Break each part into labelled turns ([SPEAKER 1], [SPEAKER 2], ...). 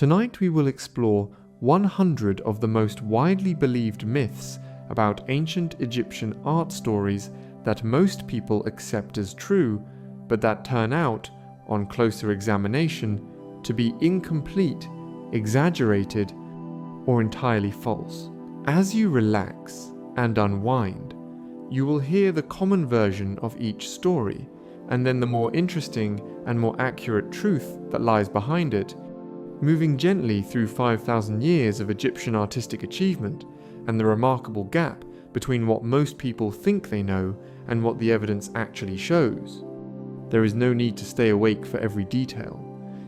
[SPEAKER 1] Tonight we will explore 100 of the most widely believed myths about ancient Egyptian art stories that most people accept as true, but that turn out, on closer examination, to be incomplete, exaggerated, or entirely false. As you relax and unwind, you will hear the common version of each story, and then the more interesting and more accurate truth that lies behind it, moving gently through 5,000 years of Egyptian artistic achievement and the remarkable gap between what most people think they know and what the evidence actually shows. There is no need to stay awake for every detail.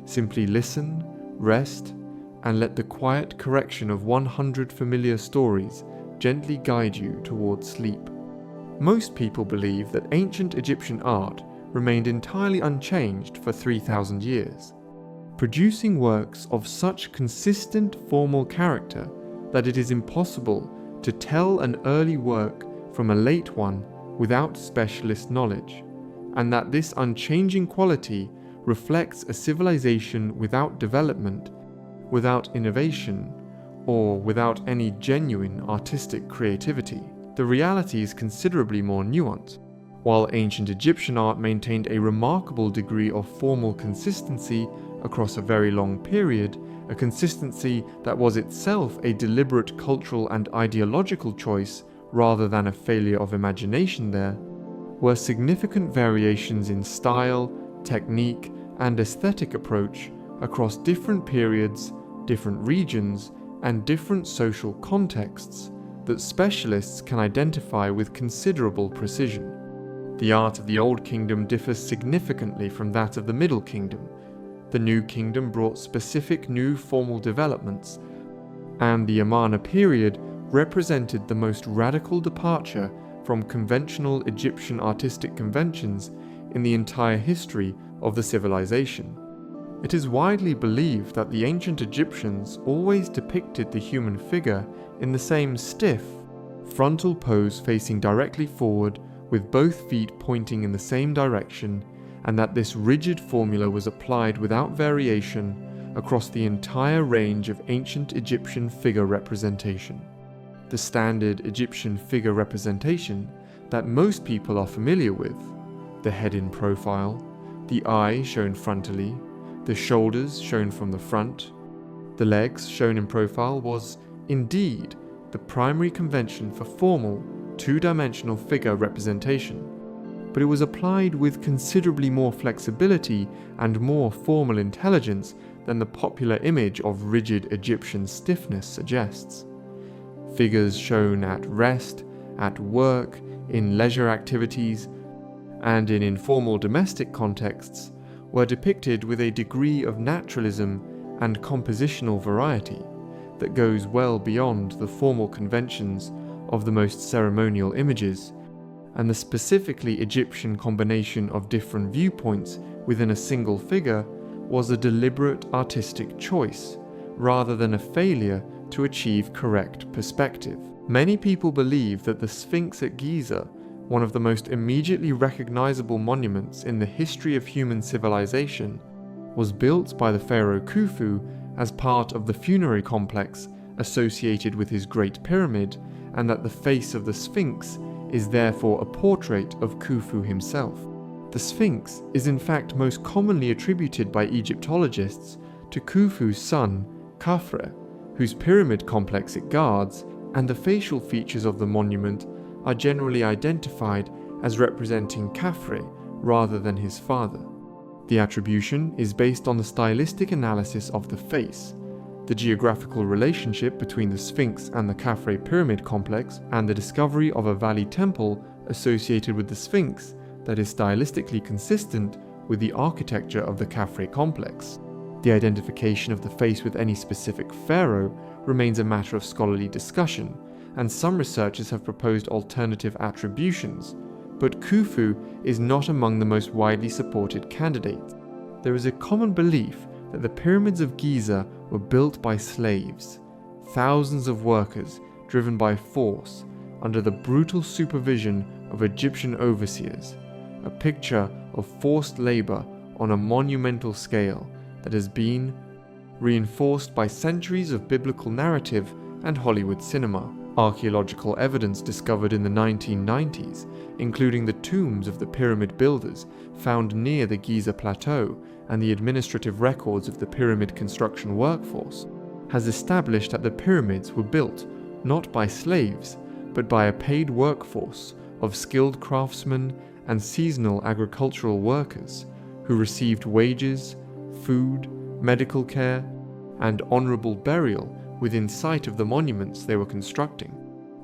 [SPEAKER 1] Simply listen, rest, and let the quiet correction of 100 familiar stories gently guide you towards sleep. Most people believe that ancient Egyptian art remained entirely unchanged for 3,000 years, producing works of such consistent formal character that it is impossible to tell an early work from a late one without specialist knowledge, and that this unchanging quality reflects a civilization without development, without innovation, or without any genuine artistic creativity. The reality is considerably more nuanced. While ancient Egyptian art maintained a remarkable degree of formal consistency across a very long period, a consistency that was itself a deliberate cultural and ideological choice rather than a failure of imagination, there were significant variations in style, technique, and aesthetic approach across different periods, different regions, and different social contexts that specialists can identify with considerable precision. The art of the Old Kingdom differs significantly from that of the Middle Kingdom. The New Kingdom brought specific new formal developments, and the Amarna period represented the most radical departure from conventional Egyptian artistic conventions in the entire history of the civilization. It is widely believed that the ancient Egyptians always depicted the human figure in the same stiff, frontal pose facing directly forward with both feet pointing in the same direction, and that this rigid formula was applied without variation across the entire range of ancient Egyptian figure representation. The standard Egyptian figure representation that most people are familiar with, the head in profile, the eye shown frontally, the shoulders shown from the front, the legs shown in profile, was indeed the primary convention for formal, two-dimensional figure representation, but it was applied with considerably more flexibility and more formal intelligence than the popular image of rigid Egyptian stiffness suggests. Figures shown at rest, at work, in leisure activities, and in informal domestic contexts were depicted with a degree of naturalism and compositional variety that goes well beyond the formal conventions of the most ceremonial images, and the specifically Egyptian combination of different viewpoints within a single figure was a deliberate artistic choice, rather than a failure to achieve correct perspective. Many people believe that the Sphinx at Giza, one of the most immediately recognizable monuments in the history of human civilization, was built by the pharaoh Khufu as part of the funerary complex associated with his Great Pyramid, and that the face of the Sphinx is therefore a portrait of Khufu himself. The Sphinx is in fact most commonly attributed by Egyptologists to Khufu's son, Khafre, whose pyramid complex it guards, and the facial features of the monument are generally identified as representing Khafre rather than his father. The attribution is based on the stylistic analysis of the face, the geographical relationship between the Sphinx and the Khafre pyramid complex, and the discovery of a valley temple associated with the Sphinx that is stylistically consistent with the architecture of the Khafre complex. The identification of the face with any specific pharaoh remains a matter of scholarly discussion, and some researchers have proposed alternative attributions, but Khufu is not among the most widely supported candidates. There is a common belief that the pyramids of Giza were built by slaves, thousands of workers driven by force under the brutal supervision of Egyptian overseers, a picture of forced labor on a monumental scale that has been reinforced by centuries of biblical narrative and Hollywood cinema. Archaeological evidence discovered in the 1990s, including the tombs of the pyramid builders found near the Giza Plateau and the administrative records of the pyramid construction workforce, has established that the pyramids were built not by slaves, but by a paid workforce of skilled craftsmen and seasonal agricultural workers who received wages, food, medical care, and honorable burial within sight of the monuments they were constructing.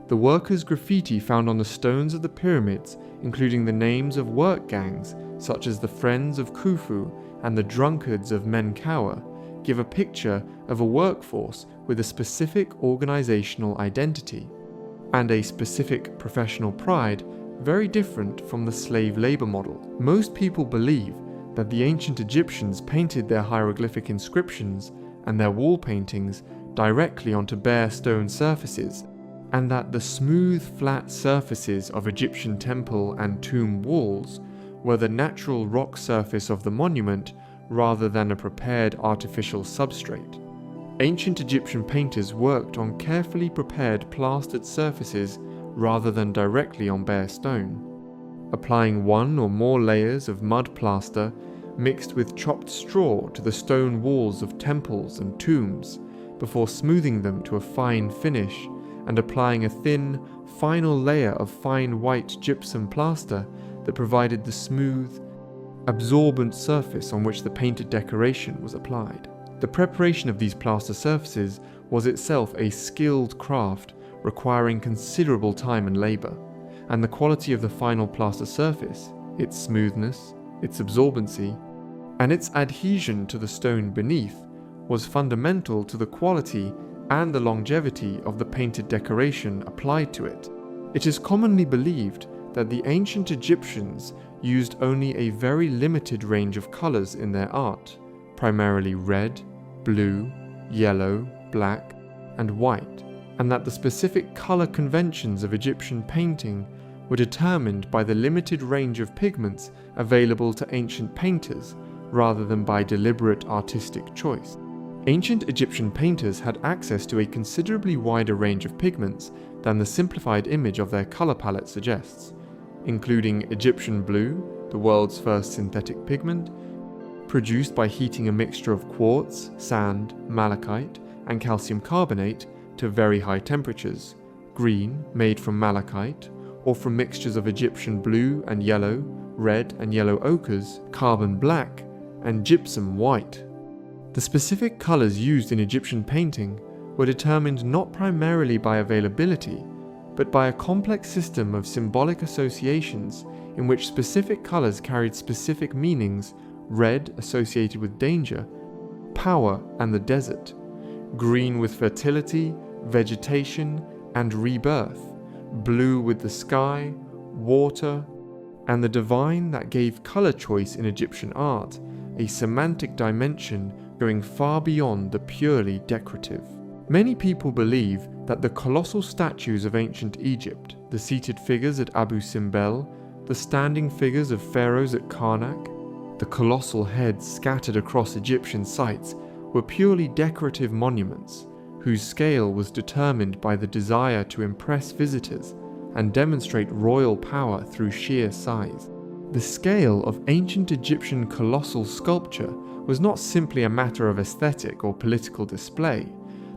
[SPEAKER 1] The workers' graffiti found on the stones of the pyramids, including the names of work gangs such as the Friends of Khufu and the Drunkards of Menkaure, give a picture of a workforce with a specific organizational identity and a specific professional pride very different from the slave labor model. Most people believe that the ancient Egyptians painted their hieroglyphic inscriptions and their wall paintings directly onto bare stone surfaces, and that the smooth, flat surfaces of Egyptian temple and tomb walls were the natural rock surface of the monument rather than a prepared artificial substrate. Ancient Egyptian painters worked on carefully prepared plastered surfaces rather than directly on bare stone, applying one or more layers of mud plaster mixed with chopped straw to the stone walls of temples and tombs before smoothing them to a fine finish and applying a thin, final layer of fine white gypsum plaster that provided the smooth, absorbent surface on which the painted decoration was applied. The preparation of these plaster surfaces was itself a skilled craft requiring considerable time and labor, and the quality of the final plaster surface, its smoothness, its absorbency, and its adhesion to the stone beneath was fundamental to the quality and the longevity of the painted decoration applied to it. It is commonly believed that the ancient Egyptians used only a very limited range of colors in their art, primarily red, blue, yellow, black, and white, and that the specific color conventions of Egyptian painting were determined by the limited range of pigments available to ancient painters rather than by deliberate artistic choice. Ancient Egyptian painters had access to a considerably wider range of pigments than the simplified image of their color palette suggests, including Egyptian blue, the world's first synthetic pigment, produced by heating a mixture of quartz, sand, malachite, and calcium carbonate to very high temperatures, green, made from malachite, or from mixtures of Egyptian blue and yellow, red and yellow ochres, carbon black, and gypsum white. The specific colors used in Egyptian painting were determined not primarily by availability, but by a complex system of symbolic associations in which specific colors carried specific meanings: red associated with danger, power and the desert, green with fertility, vegetation, and rebirth, blue with the sky, water, and the divine that gave color choice in Egyptian art a semantic dimension going far beyond the purely decorative. Many people believe that the colossal statues of ancient Egypt, the seated figures at Abu Simbel, the standing figures of pharaohs at Karnak, the colossal heads scattered across Egyptian sites were purely decorative monuments, whose scale was determined by the desire to impress visitors and demonstrate royal power through sheer size. The scale of ancient Egyptian colossal sculpture was not simply a matter of aesthetic or political display,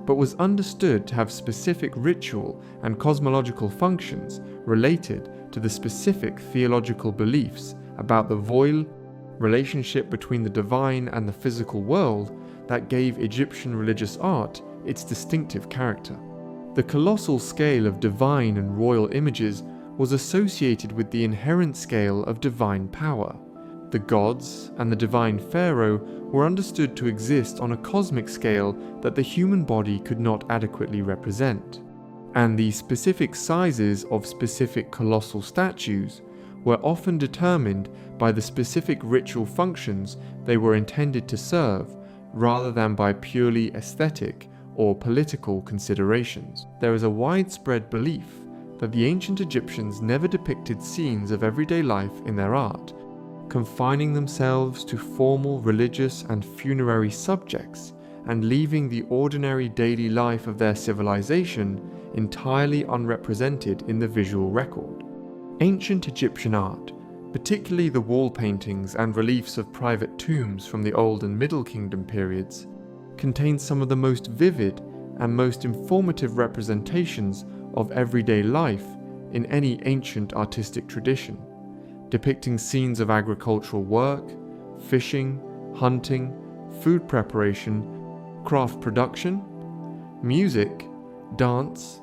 [SPEAKER 1] but was understood to have specific ritual and cosmological functions related to the specific theological beliefs about the voile relationship between the divine and the physical world that gave Egyptian religious art its distinctive character. The colossal scale of divine and royal images was associated with the inherent scale of divine power. The gods and the divine pharaoh were understood to exist on a cosmic scale that the human body could not adequately represent, and the specific sizes of specific colossal statues were often determined by the specific ritual functions they were intended to serve, rather than by purely aesthetic or political considerations. There is a widespread belief that the ancient Egyptians never depicted scenes of everyday life in their art, confining themselves to formal religious and funerary subjects and leaving the ordinary daily life of their civilization entirely unrepresented in the visual record. Ancient Egyptian art, particularly the wall paintings and reliefs of private tombs from the Old and Middle Kingdom periods, contains some of the most vivid and most informative representations of everyday life in any ancient artistic tradition, depicting scenes of agricultural work, fishing, hunting, food preparation, craft production, music, dance,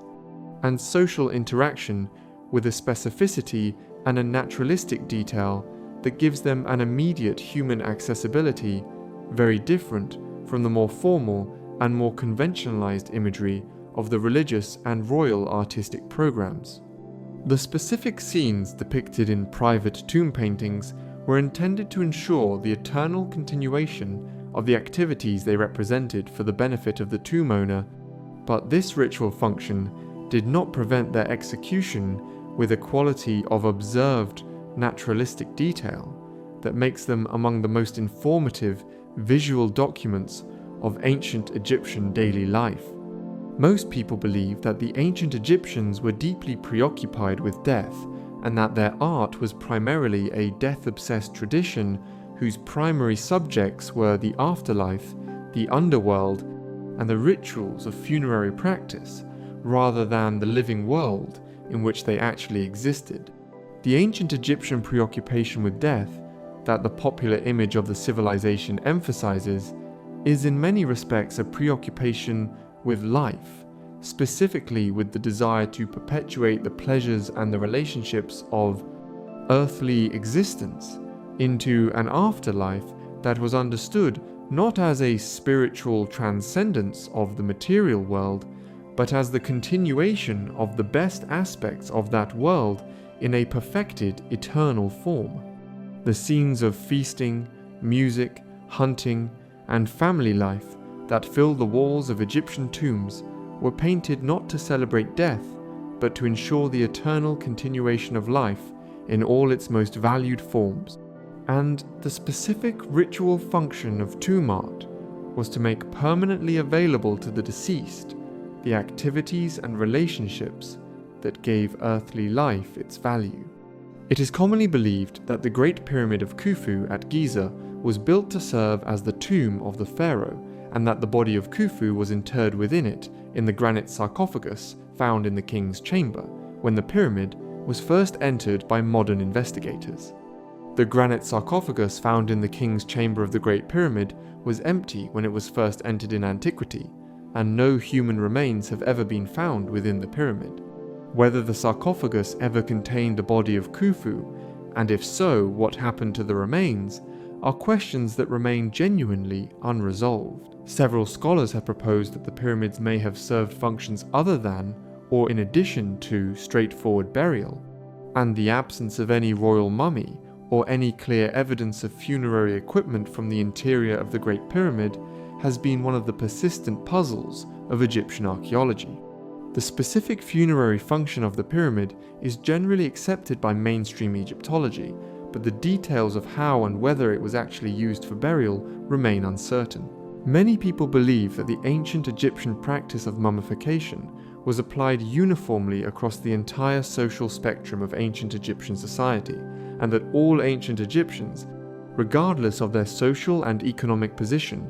[SPEAKER 1] and social interaction with a specificity and a naturalistic detail that gives them an immediate human accessibility, very different from the more formal and more conventionalized imagery of the religious and royal artistic programs. The specific scenes depicted in private tomb paintings were intended to ensure the eternal continuation of the activities they represented for the benefit of the tomb owner, but this ritual function did not prevent their execution with a quality of observed naturalistic detail that makes them among the most informative visual documents of ancient Egyptian daily life. Most people believe that the ancient Egyptians were deeply preoccupied with death, and that their art was primarily a death-obsessed tradition whose primary subjects were the afterlife, the underworld, and the rituals of funerary practice, rather than the living world in which they actually existed. The ancient Egyptian preoccupation with death, that the popular image of the civilization emphasizes, is in many respects a preoccupation with life, specifically with the desire to perpetuate the pleasures and the relationships of earthly existence into an afterlife that was understood not as a spiritual transcendence of the material world, but as the continuation of the best aspects of that world in a perfected eternal form. The scenes of feasting, music, hunting, and family life that fill the walls of Egyptian tombs were painted not to celebrate death, but to ensure the eternal continuation of life in all its most valued forms. And the specific ritual function of tomb art was to make permanently available to the deceased the activities and relationships that gave earthly life its value. It is commonly believed that the Great Pyramid of Khufu at Giza was built to serve as the tomb of the pharaoh, and that the body of Khufu was interred within it in the granite sarcophagus found in the king's chamber when the pyramid was first entered by modern investigators. The granite sarcophagus found in the king's chamber of the Great Pyramid was empty when it was first entered in antiquity, and no human remains have ever been found within the pyramid. Whether the sarcophagus ever contained the body of Khufu, and if so, what happened to the remains, are questions that remain genuinely unresolved. Several scholars have proposed that the pyramids may have served functions other than, or in addition to, straightforward burial, and the absence of any royal mummy or any clear evidence of funerary equipment from the interior of the Great Pyramid has been one of the persistent puzzles of Egyptian archaeology. The specific funerary function of the pyramid is generally accepted by mainstream Egyptology, but the details of how and whether it was actually used for burial remain uncertain. Many people believe that the ancient Egyptian practice of mummification was applied uniformly across the entire social spectrum of ancient Egyptian society, and that all ancient Egyptians, regardless of their social and economic position,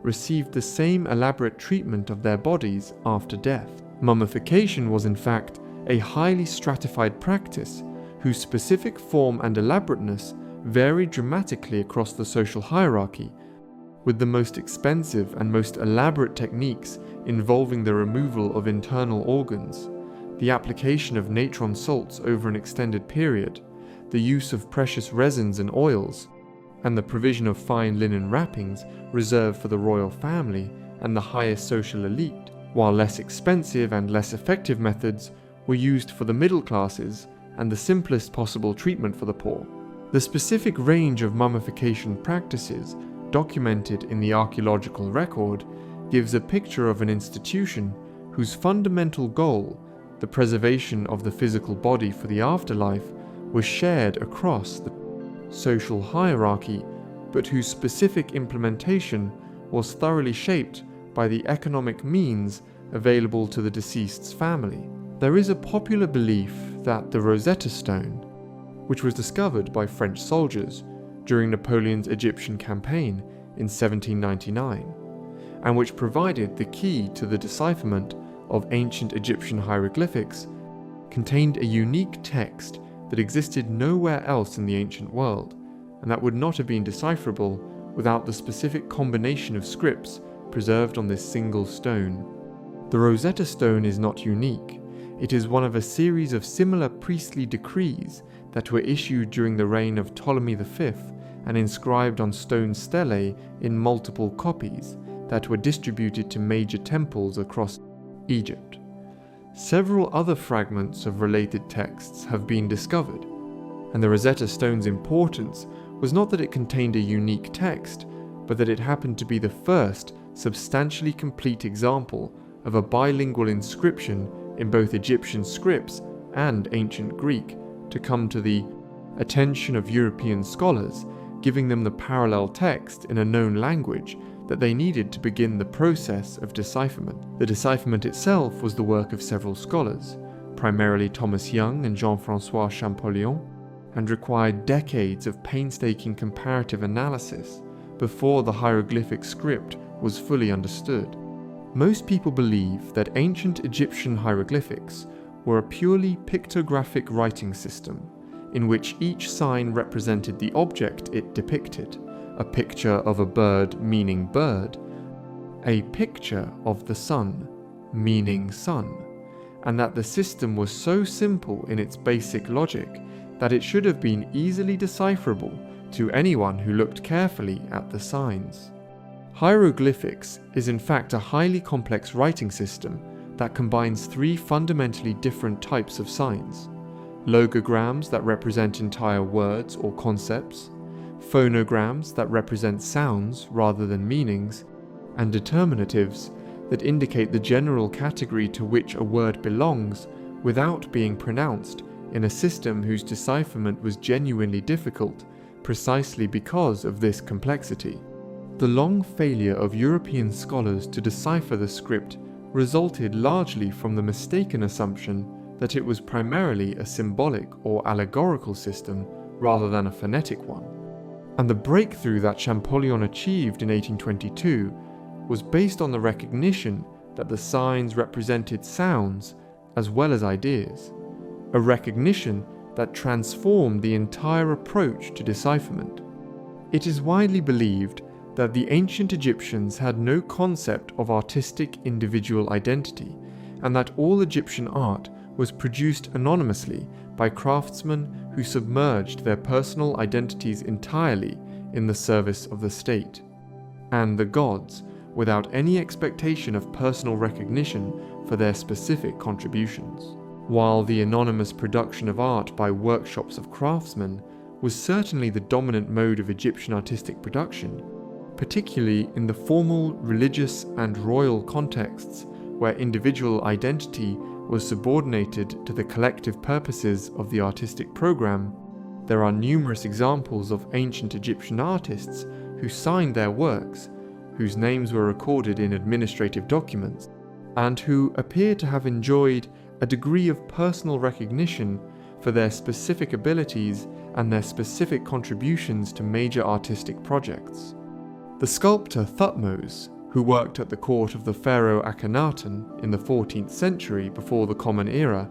[SPEAKER 1] received the same elaborate treatment of their bodies after death. Mummification was in fact a highly stratified practice whose specific form and elaborateness varied dramatically across the social hierarchy, with the most expensive and most elaborate techniques involving the removal of internal organs, the application of natron salts over an extended period, the use of precious resins and oils, and the provision of fine linen wrappings reserved for the royal family and the highest social elite, while less expensive and less effective methods were used for the middle classes and the simplest possible treatment for the poor. The specific range of mummification practices documented in the archaeological record gives a picture of an institution whose fundamental goal, the preservation of the physical body for the afterlife, was shared across the social hierarchy, but whose specific implementation was thoroughly shaped by the economic means available to the deceased's family. There is a popular belief that the Rosetta Stone, which was discovered by French soldiers during Napoleon's Egyptian campaign in 1799, and which provided the key to the decipherment of ancient Egyptian hieroglyphics, contained a unique text that existed nowhere else in the ancient world, and that would not have been decipherable without the specific combination of scripts preserved on this single stone. The Rosetta Stone is not unique. It is one of a series of similar priestly decrees that were issued during the reign of Ptolemy V and inscribed on stone stelae in multiple copies that were distributed to major temples across Egypt. Several other fragments of related texts have been discovered, and the Rosetta Stone's importance was not that it contained a unique text, but that it happened to be the first substantially complete example of a bilingual inscription in both Egyptian scripts and ancient Greek to come to the attention of European scholars, giving them the parallel text in a known language that they needed to begin the process of decipherment. The decipherment itself was the work of several scholars, primarily Thomas Young and Jean-François Champollion, and required decades of painstaking comparative analysis before the hieroglyphic script was fully understood. Most people believe that ancient Egyptian hieroglyphics were a purely pictographic writing system, in which each sign represented the object it depicted, a picture of a bird meaning bird, a picture of the sun meaning sun, and that the system was so simple in its basic logic that it should have been easily decipherable to anyone who looked carefully at the signs. Hieroglyphics is in fact a highly complex writing system that combines three fundamentally different types of signs: logograms that represent entire words or concepts, phonograms that represent sounds rather than meanings, and determinatives that indicate the general category to which a word belongs without being pronounced in a system whose decipherment was genuinely difficult precisely because of this complexity. The long failure of European scholars to decipher the script resulted largely from the mistaken assumption that it was primarily a symbolic or allegorical system rather than a phonetic one. And the breakthrough that Champollion achieved in 1822 was based on the recognition that the signs represented sounds as well as ideas, a recognition that transformed the entire approach to decipherment. It is widely believed that the ancient Egyptians had no concept of artistic individual identity, and that all Egyptian art was produced anonymously by craftsmen who submerged their personal identities entirely in the service of the state and the gods, without any expectation of personal recognition for their specific contributions. While the anonymous production of art by workshops of craftsmen was certainly the dominant mode of Egyptian artistic production, particularly in the formal, religious, and royal contexts where individual identity was subordinated to the collective purposes of the artistic program, there are numerous examples of ancient Egyptian artists who signed their works, whose names were recorded in administrative documents, and who appear to have enjoyed a degree of personal recognition for their specific abilities and their specific contributions to major artistic projects. The sculptor Thutmose, who worked at the court of the pharaoh Akhenaten in the 14th century before the Common Era,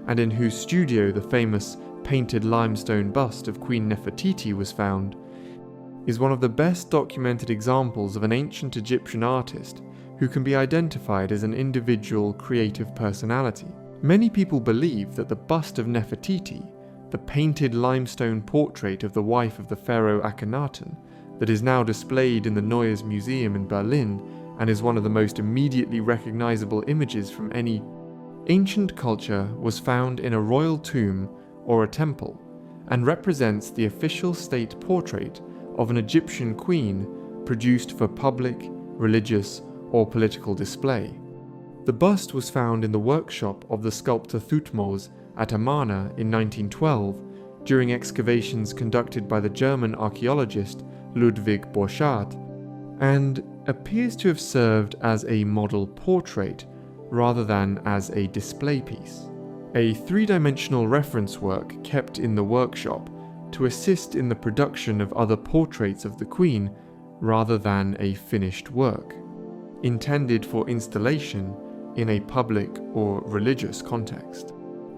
[SPEAKER 1] and in whose studio the famous painted limestone bust of Queen Nefertiti was found, is one of the best documented examples of an ancient Egyptian artist who can be identified as an individual creative personality. Many people believe that the bust of Nefertiti, the painted limestone portrait of the wife of the pharaoh Akhenaten, that is now displayed in the Neues Museum in Berlin and is one of the most immediately recognizable images from any ancient culture, was found in a royal tomb or a temple, and represents the official state portrait of an Egyptian queen produced for public, religious, or political display. The bust was found in the workshop of the sculptor Thutmose at Amarna in 1912 during excavations conducted by the German archaeologist Ludwig Borchardt, and appears to have served as a model portrait rather than as a display piece, a three-dimensional reference work kept in the workshop to assist in the production of other portraits of the Queen rather than a finished work, intended for installation in a public or religious context.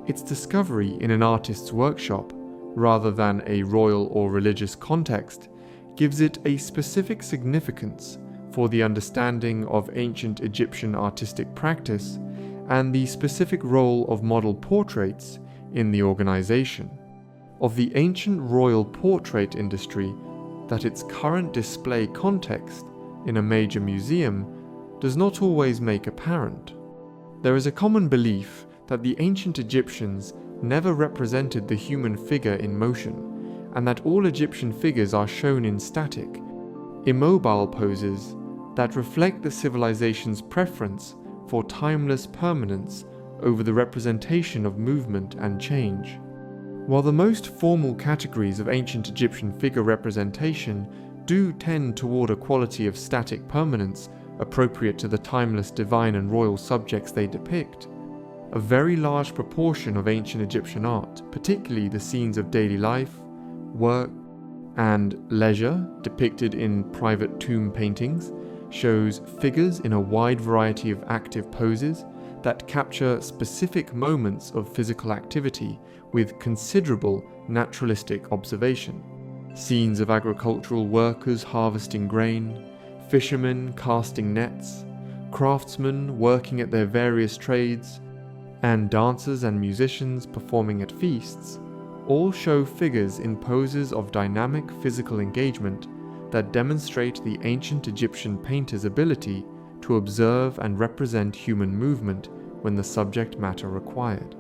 [SPEAKER 1] Its discovery in an artist's workshop, rather than a royal or religious context, gives it a specific significance for the understanding of ancient Egyptian artistic practice and the specific role of model portraits in the organization. Of the ancient royal portrait industry, that its current display context in a major museum does not always make apparent. There is a common belief that the ancient Egyptians never represented the human figure in motion, and that all Egyptian figures are shown in static, immobile poses that reflect the civilization's preference for timeless permanence over the representation of movement and change. While the most formal categories of ancient Egyptian figure representation do tend toward a quality of static permanence appropriate to the timeless divine and royal subjects they depict, a very large proportion of ancient Egyptian art, particularly the scenes of daily life, work, and leisure depicted in private tomb paintings, shows figures in a wide variety of active poses that capture specific moments of physical activity with considerable naturalistic observation. Scenes of agricultural workers harvesting grain, fishermen casting nets, craftsmen working at their various trades, and dancers and musicians performing at feasts, all show figures in poses of dynamic physical engagement that demonstrate the ancient Egyptian painter's ability to observe and represent human movement when the subject matter required.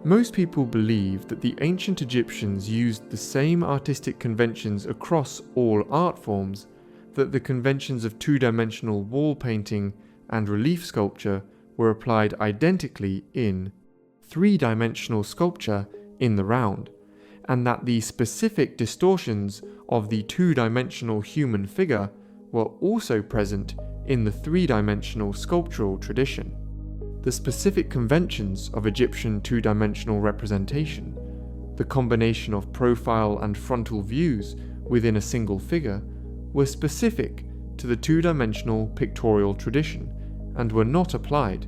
[SPEAKER 1] Most people believe that the ancient Egyptians used the same artistic conventions across all art forms, that the conventions of two-dimensional wall painting and relief sculpture were applied identically in three-dimensional sculpture in the round, and that the specific distortions of the two-dimensional human figure were also present in the three-dimensional sculptural tradition. The specific conventions of Egyptian two-dimensional representation, the combination of profile and frontal views within a single figure, were specific to the two-dimensional pictorial tradition and were not applied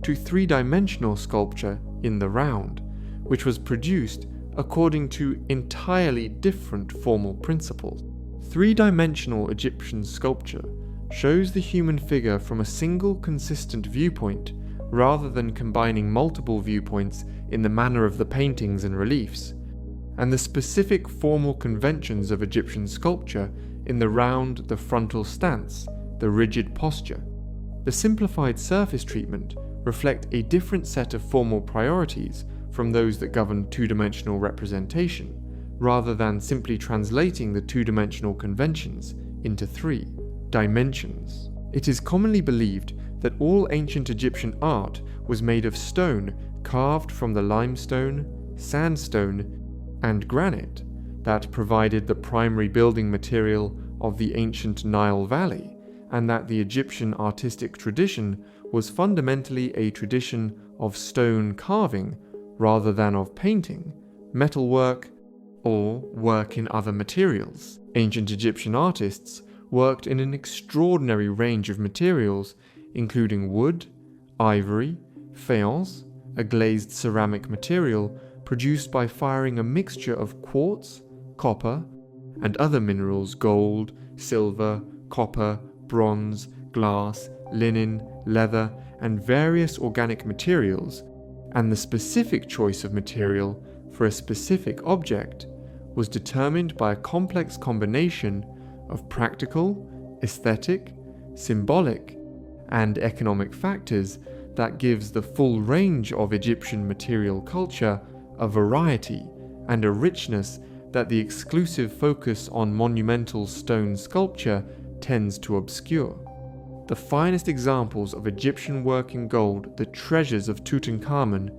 [SPEAKER 1] to three-dimensional sculpture in the round, which was produced according to entirely different formal principles. Three-dimensional Egyptian sculpture shows the human figure from a single consistent viewpoint rather than combining multiple viewpoints in the manner of the paintings and reliefs, and the specific formal conventions of Egyptian sculpture in the round, the frontal stance, the rigid posture. The simplified surface treatment reflect a different set of formal priorities from those that govern two-dimensional representation, rather than simply translating the two-dimensional conventions into three dimensions. It is commonly believed that all ancient Egyptian art was made of stone carved from the limestone, sandstone, and granite that provided the primary building material of the ancient Nile Valley, and that the Egyptian artistic tradition was fundamentally a tradition of stone carving rather than of painting, metalwork, or work in other materials. Ancient Egyptian artists worked in an extraordinary range of materials, including wood, ivory, faience, a glazed ceramic material produced by firing a mixture of quartz, copper, and other minerals, gold, silver, copper, bronze, glass, linen, leather, and various organic materials, and the specific choice of material for a specific object was determined by a complex combination of practical, aesthetic, symbolic, and economic factors that gives the full range of Egyptian material culture a variety and a richness that the exclusive focus on monumental stone sculpture tends to obscure. The finest examples of Egyptian work in gold, the treasures of Tutankhamun,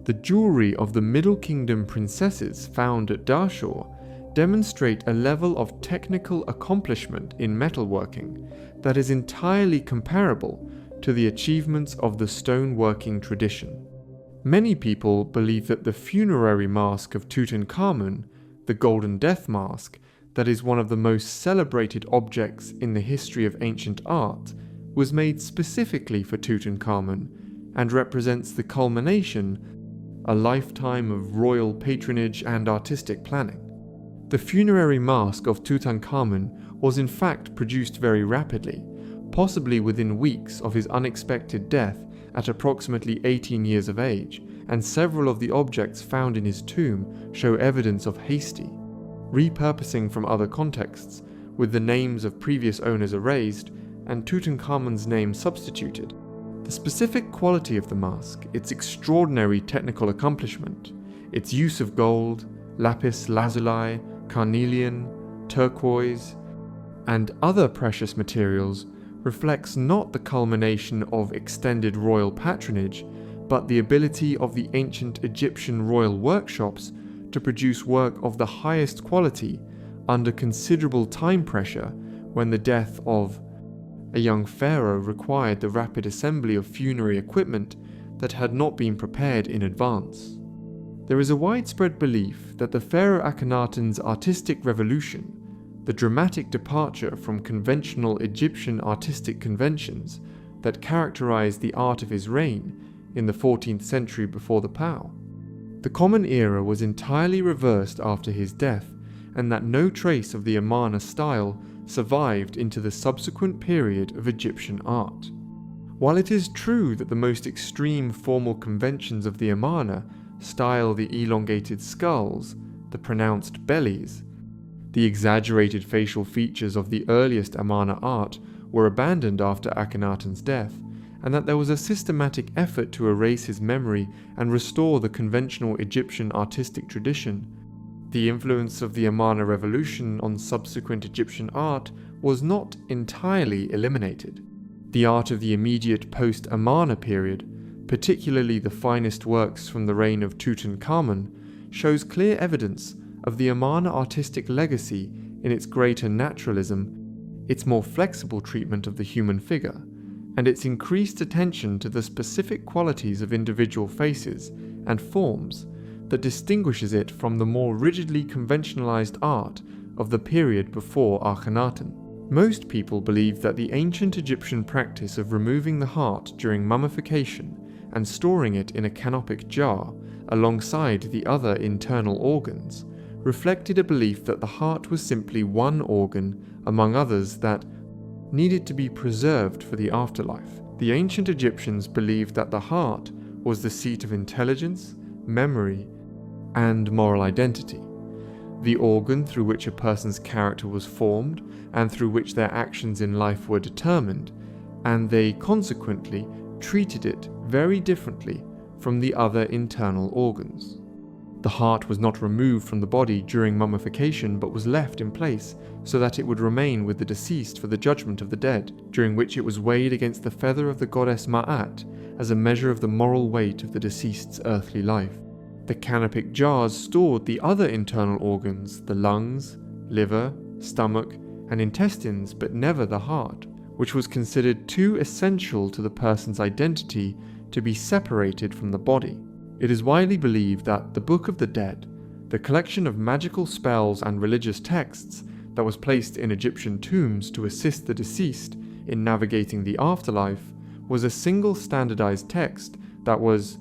[SPEAKER 1] the jewelry of the Middle Kingdom princesses found at Dahshur, demonstrate a level of technical accomplishment in metalworking that is entirely comparable to the achievements of the stoneworking tradition. Many people believe that the funerary mask of Tutankhamun, the Golden Death Mask, that is one of the most celebrated objects in the history of ancient art, was made specifically for Tutankhamun and represents the culmination, a lifetime of royal patronage and artistic planning. The funerary mask of Tutankhamun was in fact produced very rapidly, possibly within weeks of his unexpected death at approximately 18 years of age, and several of the objects found in his tomb show evidence of hasty repurposing from other contexts, with the names of previous owners erased and Tutankhamun's name substituted. The specific quality of the mask, its extraordinary technical accomplishment, its use of gold, lapis lazuli, carnelian, turquoise, and other precious materials reflects not the culmination of extended royal patronage, but the ability of the ancient Egyptian royal workshops to produce work of the highest quality under considerable time pressure when the death of a young pharaoh required the rapid assembly of funerary equipment that had not been prepared in advance. There is a widespread belief that the Pharaoh Akhenaten's artistic revolution, the dramatic departure from conventional Egyptian artistic conventions that characterized the art of his reign in the 14th century before the Pau, the common era was entirely reversed after his death, and that no trace of the Amarna style survived into the subsequent period of Egyptian art. While it is true that the most extreme formal conventions of the Amarna style the elongated skulls, the pronounced bellies, the exaggerated facial features of the earliest Amarna art were abandoned after Akhenaten's death, and that there was a systematic effort to erase his memory and restore the conventional Egyptian artistic tradition, the influence of the Amarna revolution on subsequent Egyptian art was not entirely eliminated. The art of the immediate post-Amarna period, particularly the finest works from the reign of Tutankhamun, shows clear evidence of the Amarna artistic legacy in its greater naturalism, its more flexible treatment of the human figure, and its increased attention to the specific qualities of individual faces and forms that distinguishes it from the more rigidly conventionalized art of the period before Akhenaten. Most people believe that the ancient Egyptian practice of removing the heart during mummification and storing it in a canopic jar alongside the other internal organs reflected a belief that the heart was simply one organ among others that needed to be preserved for the afterlife. The ancient Egyptians believed that the heart was the seat of intelligence, memory, and moral identity, the organ through which a person's character was formed and through which their actions in life were determined, and they consequently treated it very differently from the other internal organs. The heart was not removed from the body during mummification but was left in place so that it would remain with the deceased for the judgment of the dead, during which it was weighed against the feather of the goddess Ma'at as a measure of the moral weight of the deceased's earthly life. The canopic jars stored the other internal organs, the lungs, liver, stomach, and intestines, but never the heart, which was considered too essential to the person's identity to be separated from the body. It is widely believed that the Book of the Dead, the collection of magical spells and religious texts that was placed in Egyptian tombs to assist the deceased in navigating the afterlife, was a single standardized text that was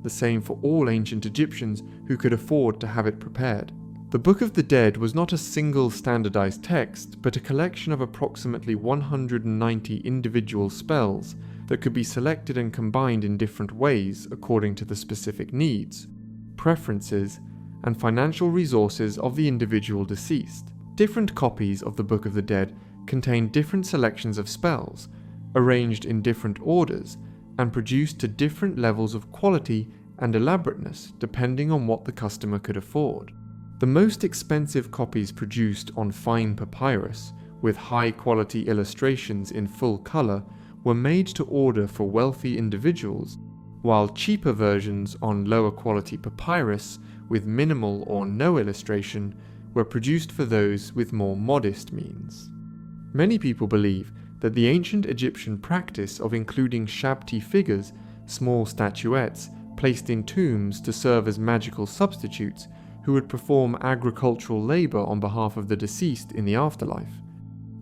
[SPEAKER 1] the same for all ancient Egyptians who could afford to have it prepared. The Book of the Dead was not a single standardized text, but a collection of approximately 190 individual spells that could be selected and combined in different ways according to the specific needs, preferences, and financial resources of the individual deceased. Different copies of the Book of the Dead contain different selections of spells, arranged in different orders, and produced to different levels of quality and elaborateness depending on what the customer could afford. The most expensive copies produced on fine papyrus, with high-quality illustrations in full color, were made to order for wealthy individuals, while cheaper versions on lower-quality papyrus with minimal or no illustration were produced for those with more modest means. Many people believe that the ancient Egyptian practice of including Shabti figures, small statuettes, placed in tombs to serve as magical substitutes who would perform agricultural labor on behalf of the deceased in the afterlife,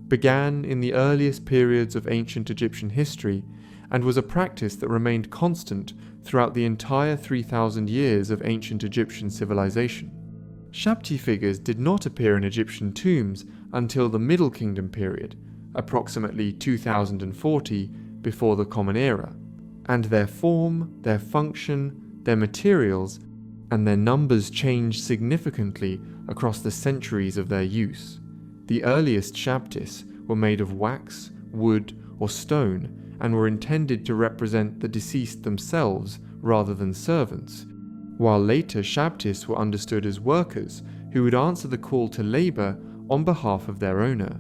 [SPEAKER 1] began in the earliest periods of ancient Egyptian history and was a practice that remained constant throughout the entire 3,000 years of ancient Egyptian civilization. Shabti figures did not appear in Egyptian tombs until the Middle Kingdom period, approximately 2040 before the Common Era, and their form, their function, their materials, and their numbers changed significantly across the centuries of their use. The earliest Shabtis were made of wax, wood, or stone, and were intended to represent the deceased themselves rather than servants, while later Shabtis were understood as workers who would answer the call to labor on behalf of their owner.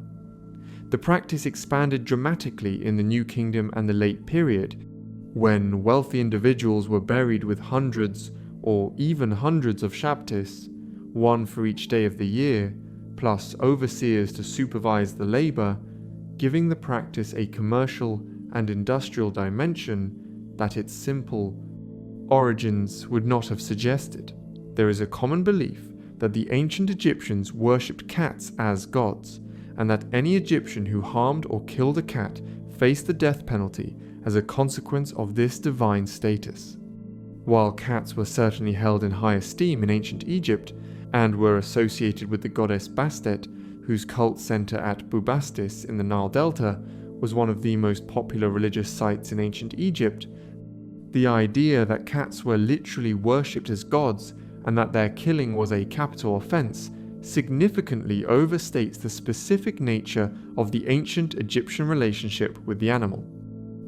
[SPEAKER 1] The practice expanded dramatically in the New Kingdom and the Late Period, when wealthy individuals were buried with hundreds or even hundreds of Shabtis, one for each day of the year, plus overseers to supervise the labor, giving the practice a commercial and industrial dimension that its simple origins would not have suggested. There is a common belief that the ancient Egyptians worshipped cats as gods, and that any Egyptian who harmed or killed a cat faced the death penalty as a consequence of this divine status. While cats were certainly held in high esteem in ancient Egypt, and were associated with the goddess Bastet, whose cult center at Bubastis in the Nile Delta was one of the most popular religious sites in ancient Egypt, the idea that cats were literally worshipped as gods and that their killing was a capital offense significantly overstates the specific nature of the ancient Egyptian relationship with the animal.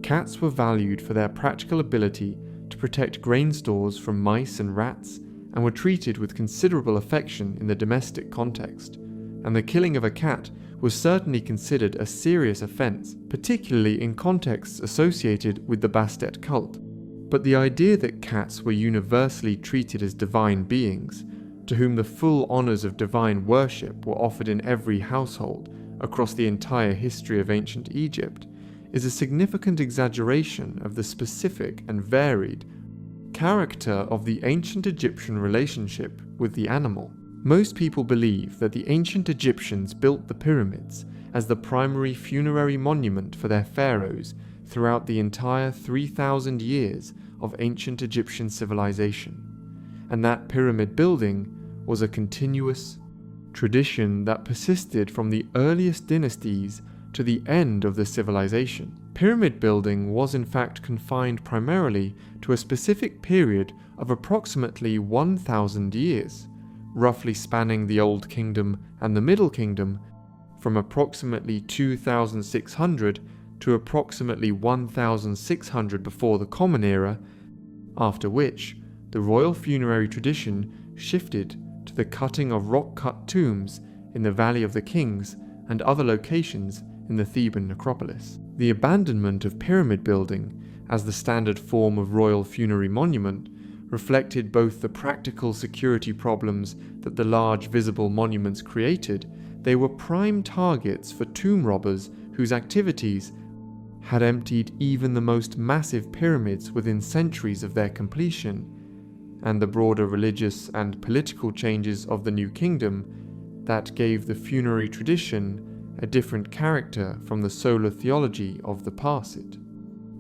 [SPEAKER 1] Cats were valued for their practical ability to protect grain stores from mice and rats, and were treated with considerable affection in the domestic context, and the killing of a cat was certainly considered a serious offense, particularly in contexts associated with the Bastet cult. But the idea that cats were universally treated as divine beings, to whom the full honors of divine worship were offered in every household across the entire history of ancient Egypt, is a significant exaggeration of the specific and varied character of the ancient Egyptian relationship with the animal. Most people believe that the ancient Egyptians built the pyramids as the primary funerary monument for their pharaohs throughout the entire 3,000 years of ancient Egyptian civilization, and that pyramid building was a continuous tradition that persisted from the earliest dynasties to the end of the civilization. Pyramid building was in fact confined primarily to a specific period of approximately 1,000 years, roughly spanning the Old Kingdom and the Middle Kingdom from approximately 2,600 to approximately 1,600 before the Common Era, after which the royal funerary tradition shifted to the cutting of rock-cut tombs in the Valley of the Kings and other locations in the Theban necropolis. The abandonment of pyramid building as the standard form of royal funerary monument reflected both the practical security problems that the large visible monuments created. They were prime targets for tomb robbers whose activities had emptied even the most massive pyramids within centuries of their completion, and the broader religious and political changes of the New Kingdom that gave the funerary tradition a different character from the solar theology of the past.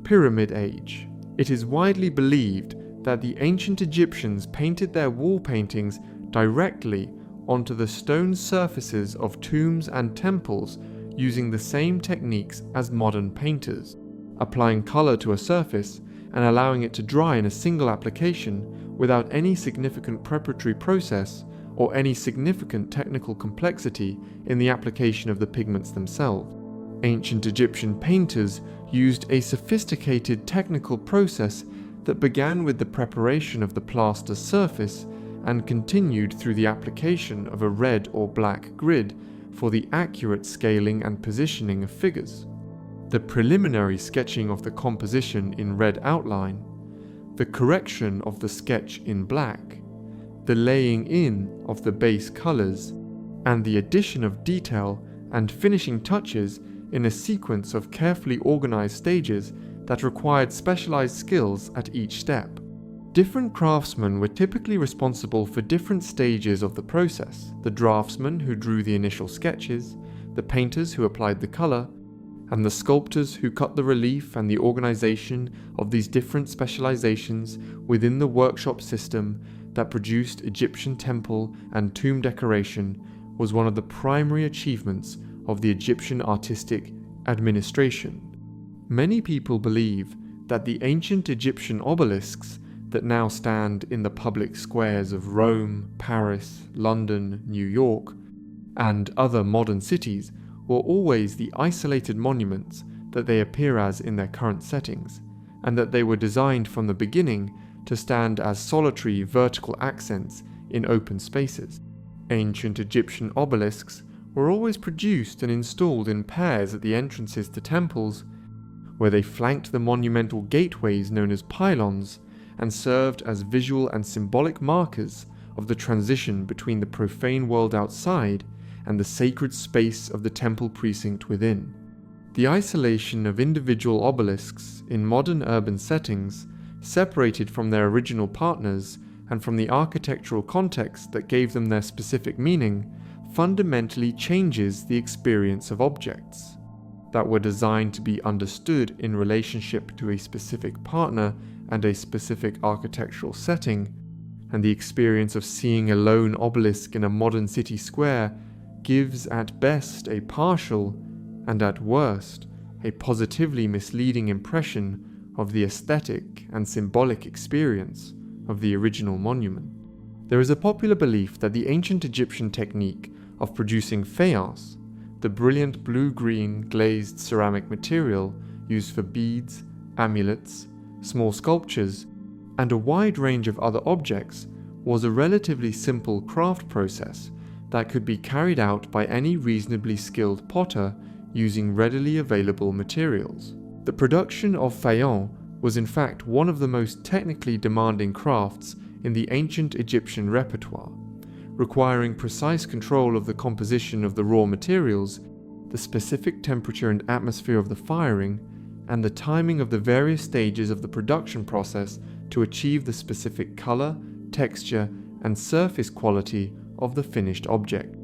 [SPEAKER 1] Pyramid Age. It is widely believed that the ancient Egyptians painted their wall paintings directly onto the stone surfaces of tombs and temples using the same techniques as modern painters, applying color to a surface and allowing it to dry in a single application without any significant preparatory process or any significant technical complexity in the application of the pigments themselves. Ancient Egyptian painters used a sophisticated technical process that began with the preparation of the plaster surface and continued through the application of a red or black grid for the accurate scaling and positioning of figures, the preliminary sketching of the composition in red outline, the correction of the sketch in black, the laying in of the base colors, and the addition of detail and finishing touches in a sequence of carefully organized stages that required specialized skills at each step. Different craftsmen were typically responsible for different stages of the process: the draftsmen who drew the initial sketches, the painters who applied the color, and the sculptors who cut the relief. And the organization of these different specializations within the workshop system that produced Egyptian temple and tomb decoration was one of the primary achievements of the Egyptian artistic administration. Many people believe that the ancient Egyptian obelisks that now stand in the public squares of Rome, Paris, London, New York, and other modern cities were always the isolated monuments that they appear as in their current settings, and that they were designed from the beginning to stand as solitary vertical accents in open spaces. Ancient Egyptian obelisks were always produced and installed in pairs at the entrances to temples, where they flanked the monumental gateways known as pylons, and served as visual and symbolic markers of the transition between the profane world outside and the sacred space of the temple precinct within. The isolation of individual obelisks in modern urban settings, separated from their original partners and from the architectural context that gave them their specific meaning, fundamentally changes the experience of objects that were designed to be understood in relationship to a specific partner and a specific architectural setting, and the experience of seeing a lone obelisk in a modern city square gives at best a partial, and at worst, a positively misleading impression of the aesthetic and symbolic experience of the original monument. There is a popular belief that the ancient Egyptian technique of producing faience, the brilliant blue-green glazed ceramic material used for beads, amulets, small sculptures, and a wide range of other objects, was a relatively simple craft process that could be carried out by any reasonably skilled potter using readily available materials. The production of faience was in fact one of the most technically demanding crafts in the ancient Egyptian repertoire, requiring precise control of the composition of the raw materials, the specific temperature and atmosphere of the firing, and the timing of the various stages of the production process to achieve the specific color, texture, and surface quality of the finished object.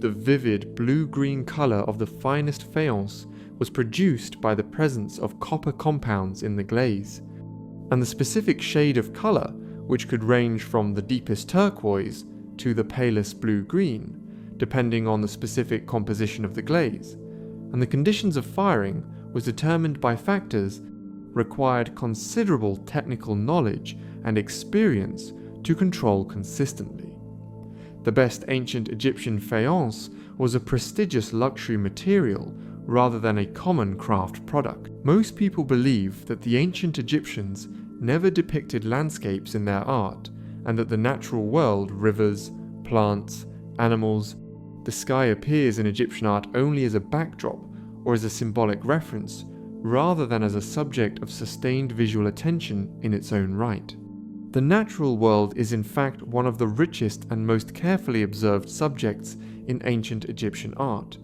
[SPEAKER 1] The vivid blue-green color of the finest faience was produced by the presence of copper compounds in the glaze, and the specific shade of color, which could range from the deepest turquoise to the palest blue-green, depending on the specific composition of the glaze, and the conditions of firing was determined by factors required considerable technical knowledge and experience to control consistently. The best ancient Egyptian faience was a prestigious luxury material rather than a common craft product. Most people believe that the ancient Egyptians never depicted landscapes in their art, and that the natural world, rivers, plants, animals, the sky appears in Egyptian art only as a backdrop or as a symbolic reference, rather than as a subject of sustained visual attention in its own right. The natural world is in fact one of the richest and most carefully observed subjects in ancient Egyptian art,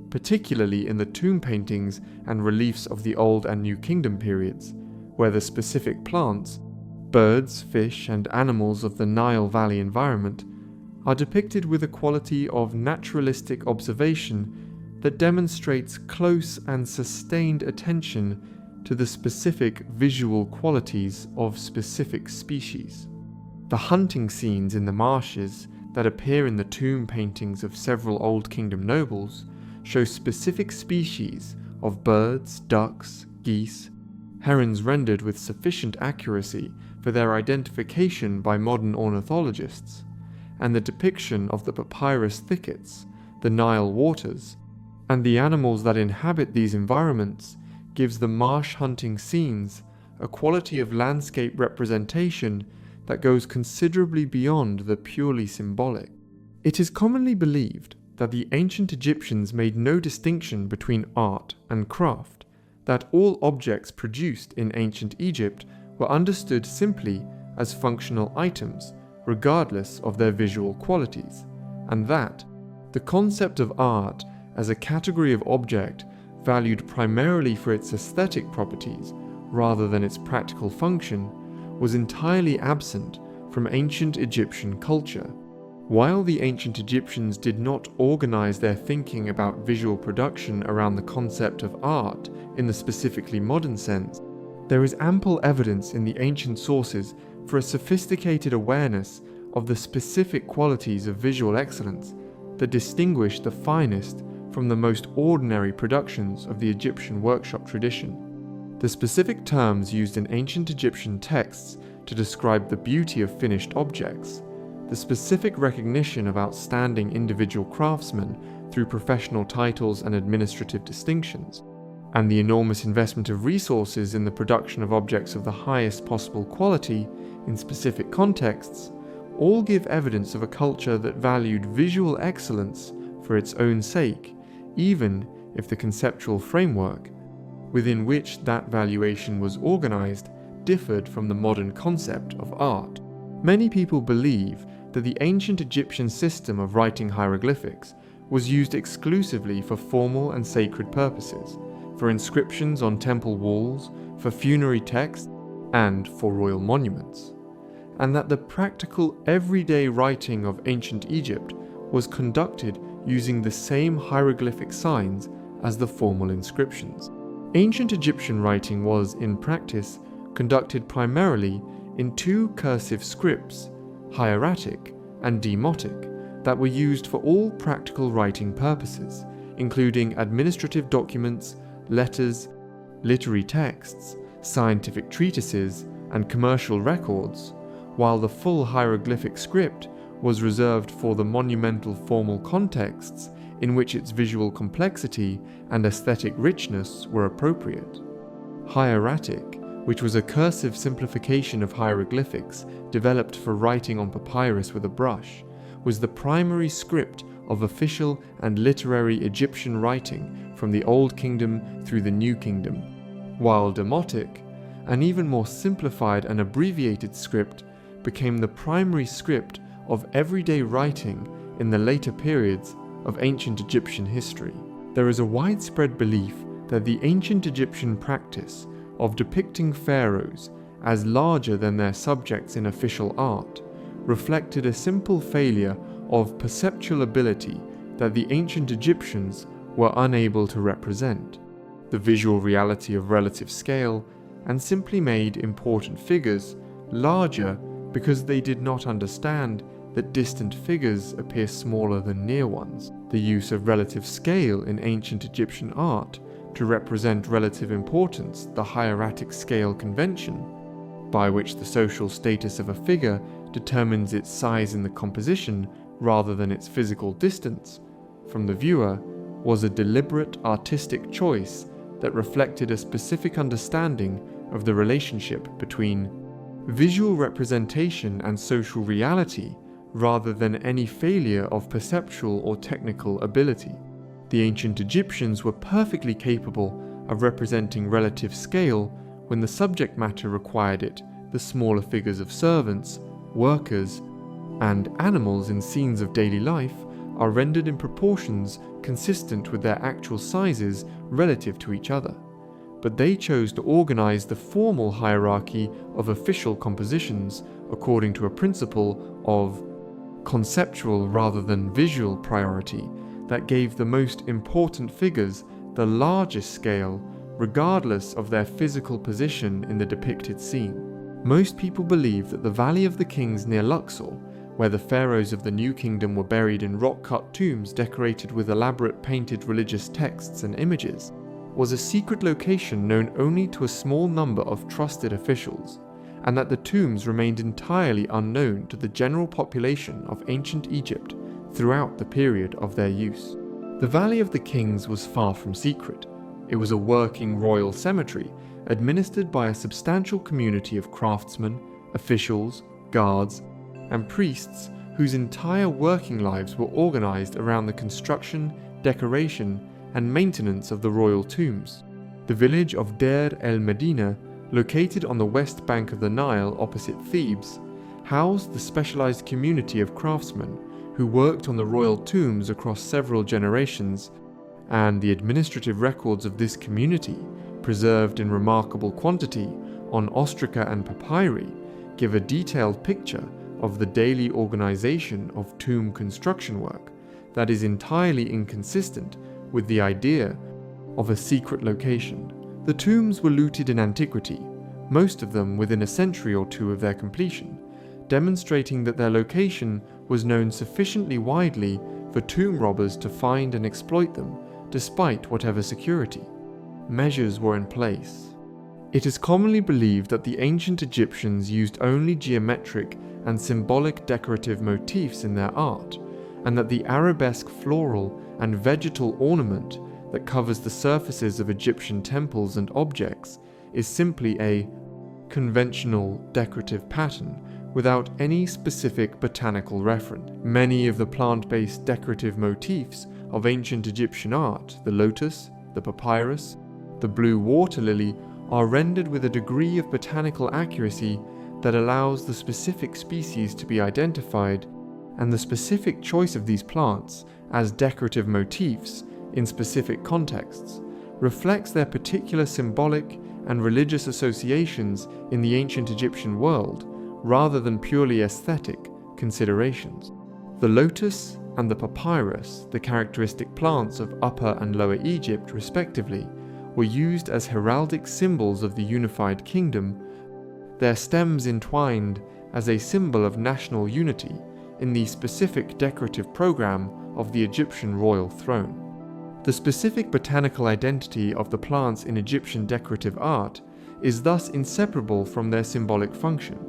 [SPEAKER 1] particularly in the tomb paintings and reliefs of the Old and New Kingdom periods, where the specific plants, birds, fish, and animals of the Nile Valley environment are depicted with a quality of naturalistic observation that demonstrates close and sustained attention to the specific visual qualities of specific species. The hunting scenes in the marshes that appear in the tomb paintings of several Old Kingdom nobles show specific species of birds, ducks, geese, herons rendered with sufficient accuracy for their identification by modern ornithologists, and the depiction of the papyrus thickets, the Nile waters, and the animals that inhabit these environments gives the marsh hunting scenes a quality of landscape representation that goes considerably beyond the purely symbolic. It is commonly believed that the ancient Egyptians made no distinction between art and craft, that all objects produced in ancient Egypt were understood simply as functional items, regardless of their visual qualities, and that, The concept of art as a category of object valued primarily for its aesthetic properties rather than its practical function was entirely absent from ancient Egyptian culture. While the ancient Egyptians did not organize their thinking about visual production around the concept of art in the specifically modern sense, there is ample evidence in the ancient sources for a sophisticated awareness of the specific qualities of visual excellence that distinguish the finest from the most ordinary productions of the Egyptian workshop tradition. The specific terms used in ancient Egyptian texts to describe the beauty of finished objects, the specific recognition of outstanding individual craftsmen through professional titles and administrative distinctions, and the enormous investment of resources in the production of objects of the highest possible quality in specific contexts, all give evidence of a culture that valued visual excellence for its own sake, even if the conceptual framework within which that valuation was organized differed from the modern concept of art. Many people believe that the ancient Egyptian system of writing hieroglyphics was used exclusively for formal and sacred purposes, for inscriptions on temple walls, for funerary texts, and for royal monuments, and that the practical everyday writing of ancient Egypt was conducted using the same hieroglyphic signs as the formal inscriptions. Ancient Egyptian writing was, in practice, conducted primarily in two cursive scripts, hieratic and demotic, that were used for all practical writing purposes, including administrative documents, letters, literary texts, scientific treatises, and commercial records, while the full hieroglyphic script was reserved for the monumental formal contexts in which its visual complexity and aesthetic richness were appropriate. Hieratic, which was a cursive simplification of hieroglyphics developed for writing on papyrus with a brush, was the primary script of official and literary Egyptian writing from the Old Kingdom through the New Kingdom, while demotic, an even more simplified and abbreviated script, became the primary script of everyday writing in the later periods of ancient Egyptian history. There is a widespread belief that the ancient Egyptian practice of depicting pharaohs as larger than their subjects in official art reflected a simple failure of perceptual ability that the ancient Egyptians were unable to represent, the visual reality of relative scale, and simply made important figures larger because they did not understand that distant figures appear smaller than near ones. The use of relative scale in ancient Egyptian art to represent relative importance, the hieratic scale convention, by which the social status of a figure determines its size in the composition rather than its physical distance from the viewer, was a deliberate artistic choice that reflected a specific understanding of the relationship between visual representation and social reality rather than any failure of perceptual or technical ability. The ancient Egyptians were perfectly capable of representing relative scale when the subject matter required it. The smaller figures of servants, workers, and animals in scenes of daily life are rendered in proportions consistent with their actual sizes relative to each other. But they chose to organize the formal hierarchy of official compositions according to a principle of conceptual rather than visual priority that gave the most important figures the largest scale, regardless of their physical position in the depicted scene. Most people believe that the Valley of the Kings near Luxor, where the pharaohs of the New Kingdom were buried in rock-cut tombs decorated with elaborate painted religious texts and images, was a secret location known only to a small number of trusted officials, and that the tombs remained entirely unknown to the general population of ancient Egypt throughout the period of their use. The Valley of the Kings was far from secret. It was a working royal cemetery administered by a substantial community of craftsmen, officials, guards, and priests whose entire working lives were organized around the construction, decoration, and maintenance of the royal tombs. The village of Deir el-Medina, located on the west bank of the Nile opposite Thebes, housed the specialized community of craftsmen who worked on the royal tombs across several generations, and the administrative records of this community, preserved in remarkable quantity on ostraca and papyri, give a detailed picture of the daily organization of tomb construction work that is entirely inconsistent with the idea of a secret location. The tombs were looted in antiquity, most of them within a century or two of their completion, demonstrating that their location was known sufficiently widely for tomb robbers to find and exploit them, despite whatever security measures were in place. It is commonly believed that the ancient Egyptians used only geometric and symbolic decorative motifs in their art, and that the arabesque floral and vegetal ornament that covers the surfaces of Egyptian temples and objects is simply a conventional decorative pattern without any specific botanical reference. Many of the plant-based decorative motifs of ancient Egyptian art, the lotus, the papyrus, the blue water lily, are rendered with a degree of botanical accuracy that allows the specific species to be identified, and the specific choice of these plants as decorative motifs in specific contexts reflects their particular symbolic and religious associations in the ancient Egyptian world, rather than purely aesthetic considerations. The lotus and the papyrus, the characteristic plants of Upper and Lower Egypt respectively, were used as heraldic symbols of the unified kingdom, their stems entwined as a symbol of national unity in the specific decorative program of the Egyptian royal throne. The specific botanical identity of the plants in Egyptian decorative art is thus inseparable from their symbolic function,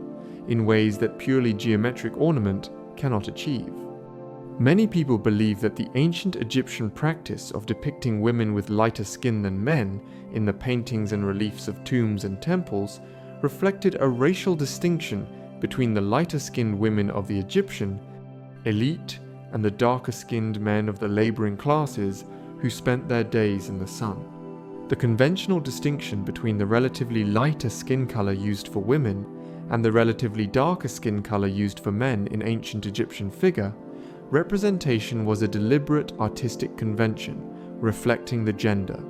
[SPEAKER 1] in ways that purely geometric ornament cannot achieve. Many people believe that the ancient Egyptian practice of depicting women with lighter skin than men in the paintings and reliefs of tombs and temples reflected a racial distinction between the lighter-skinned women of the Egyptian elite and the darker-skinned men of the laboring classes who spent their days in the sun. The conventional distinction between the relatively lighter skin color used for women and the relatively darker skin color used for men in ancient Egyptian figure representation was a deliberate artistic convention reflecting the gender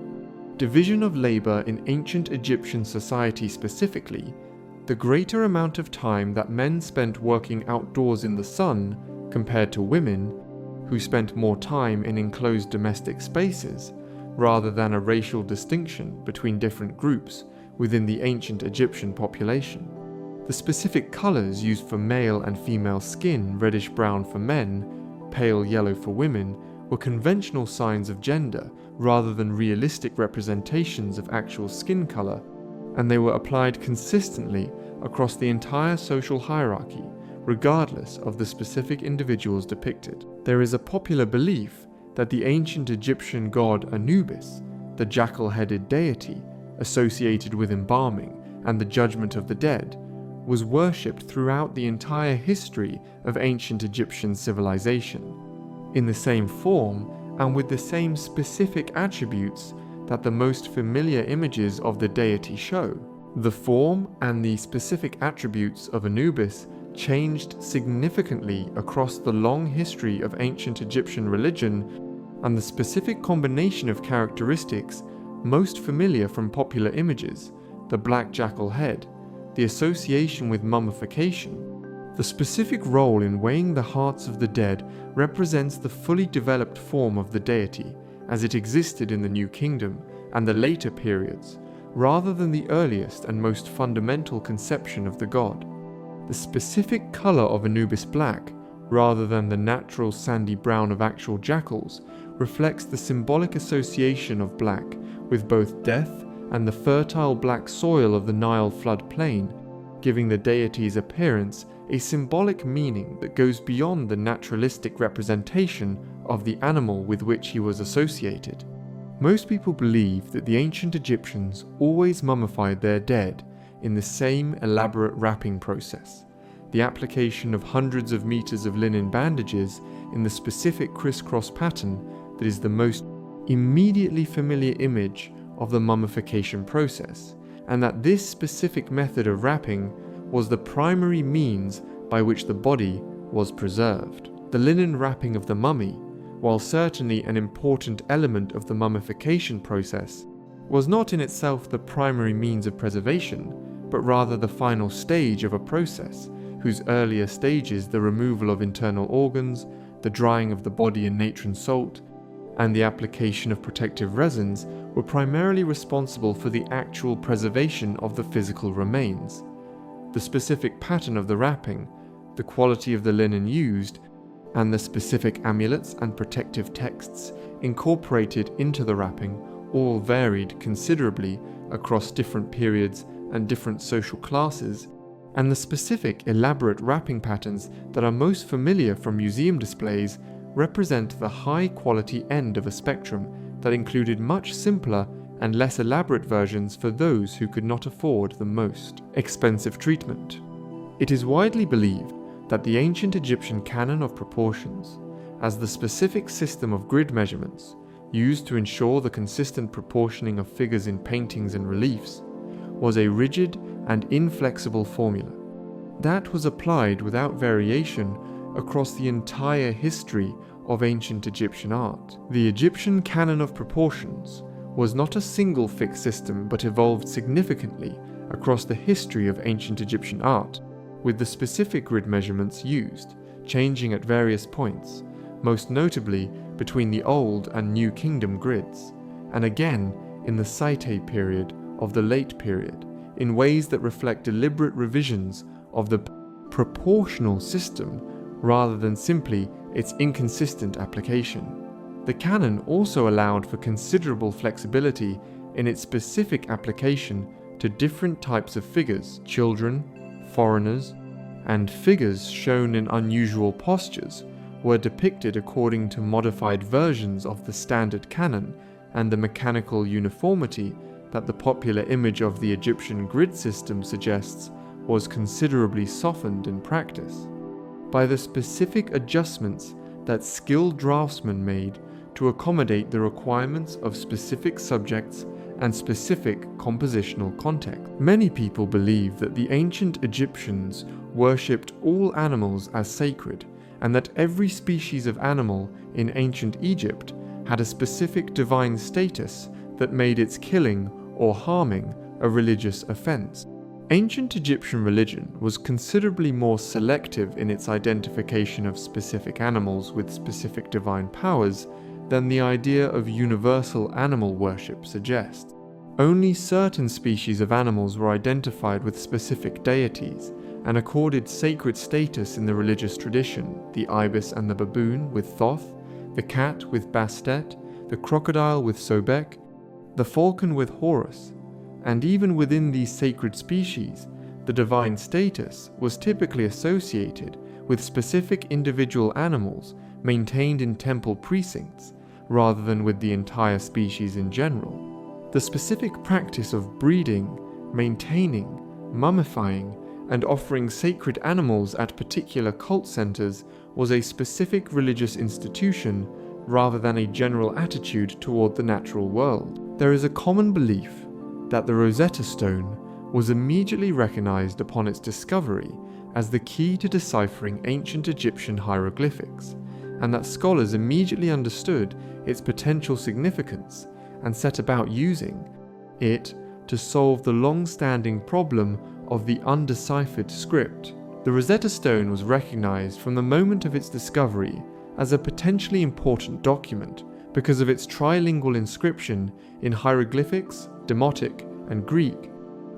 [SPEAKER 1] division of labor in ancient Egyptian society. Specifically, the greater amount of time that men spent working outdoors in the sun compared to women, who spent more time in enclosed domestic spaces, rather than a racial distinction between different groups within the ancient Egyptian population. The specific colors used for male and female skin, reddish-brown for men, pale yellow for women, were conventional signs of gender rather than realistic representations of actual skin color, and they were applied consistently across the entire social hierarchy, regardless of the specific individuals depicted. There is a popular belief that the ancient Egyptian god Anubis, the jackal-headed deity associated with embalming and the judgment of the dead, was worshipped throughout the entire history of ancient Egyptian civilization, in the same form and with the same specific attributes that the most familiar images of the deity show. The form and the specific attributes of Anubis changed significantly across the long history of ancient Egyptian religion, and the specific combination of characteristics most familiar from popular images, the black jackal head, the association with mummification, the specific role in weighing the hearts of the dead represents the fully developed form of the deity as it existed in the New Kingdom and the later periods, rather than the earliest and most fundamental conception of the god. The specific color of Anubis black, rather than the natural sandy brown of actual jackals, reflects the symbolic association of black with both death and the fertile black soil of the Nile floodplain, giving the deity's appearance a symbolic meaning that goes beyond the naturalistic representation of the animal with which he was associated. Most people believe that the ancient Egyptians always mummified their dead in the same elaborate wrapping process, the application of hundreds of meters of linen bandages in the specific crisscross pattern that is the most immediately familiar image of the mummification process, and that this specific method of wrapping was the primary means by which the body was preserved. the linen wrapping of the mummy, while certainly an important element of the mummification process, was not in itself the primary means of preservation, but rather the final stage of a process, whose earlier stages, the removal of internal organs, the drying of the body in natron salt, and the application of protective resins, were primarily responsible for the actual preservation of the physical remains. The specific pattern of the wrapping, the quality of the linen used, and the specific amulets and protective texts incorporated into the wrapping all varied considerably across different periods and different social classes, and the specific elaborate wrapping patterns that are most familiar from museum displays represent the high-quality end of a spectrum that included much simpler and less elaborate versions for those who could not afford the most expensive treatment. It is widely believed that the ancient Egyptian canon of proportions, as the specific system of grid measurements used to ensure the consistent proportioning of figures in paintings and reliefs, was a rigid and inflexible formula that was applied without variation across the entire history of ancient Egyptian art. The Egyptian canon of proportions was not a single fixed system but evolved significantly across the history of ancient Egyptian art, with the specific grid measurements used changing at various points, most notably between the Old and New Kingdom grids, and again in the Site period of the Late Period, in ways that reflect deliberate revisions of the proportional system rather than simply its inconsistent application. The canon also allowed for considerable flexibility in its specific application to different types of figures, children, foreigners, and figures shown in unusual postures were depicted according to modified versions of the standard canon, and the mechanical uniformity that the popular image of the Egyptian grid system suggests was considerably softened in practice by the specific adjustments that skilled draftsmen made to accommodate the requirements of specific subjects and specific compositional context. Many people believe that the ancient Egyptians worshipped all animals as sacred, and that every species of animal in ancient Egypt had a specific divine status that made its killing or harming a religious offense. Ancient Egyptian religion was considerably more selective in its identification of specific animals with specific divine powers than the idea of universal animal worship suggests. Only certain species of animals were identified with specific deities and accorded sacred status in the religious tradition: the ibis and the baboon with Thoth, the cat with Bastet, the crocodile with Sobek, the falcon with Horus. And even within these sacred species, the divine status was typically associated with specific individual animals maintained in temple precincts, rather than with the entire species in general. The specific practice of breeding, maintaining, mummifying, and offering sacred animals at particular cult centers was a specific religious institution rather than a general attitude toward the natural world. There is a common belief that the Rosetta Stone was immediately recognized upon its discovery as the key to deciphering ancient Egyptian hieroglyphics, and that scholars immediately understood its potential significance and set about using it to solve the long-standing problem of the undeciphered script. The Rosetta Stone was recognized from the moment of its discovery as a potentially important document because of its trilingual inscription in hieroglyphics, Demotic, and Greek,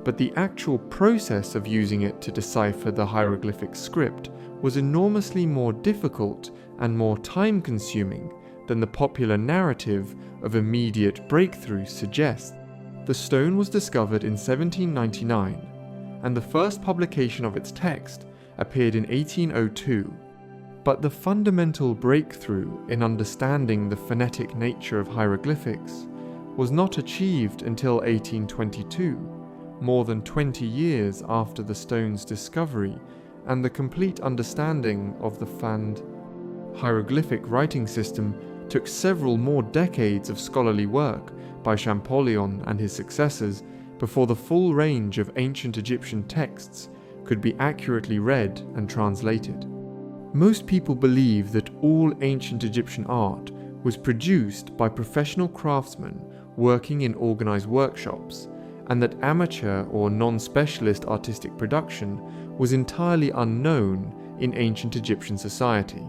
[SPEAKER 1] but the actual process of using it to decipher the hieroglyphic script was enormously more difficult and more time-consuming than the popular narrative of immediate breakthrough suggests. The stone was discovered in 1799, and the first publication of its text appeared in 1802. But the fundamental breakthrough in understanding the phonetic nature of hieroglyphics was not achieved until 1822, more than 20 years after the stone's discovery, and the complete understanding of the fanned hieroglyphic writing system took several more decades of scholarly work by Champollion and his successors before the full range of ancient Egyptian texts could be accurately read and translated. Most people believe that all ancient Egyptian art was produced by professional craftsmen working in organized workshops, and that amateur or non-specialist artistic production was entirely unknown in ancient Egyptian society.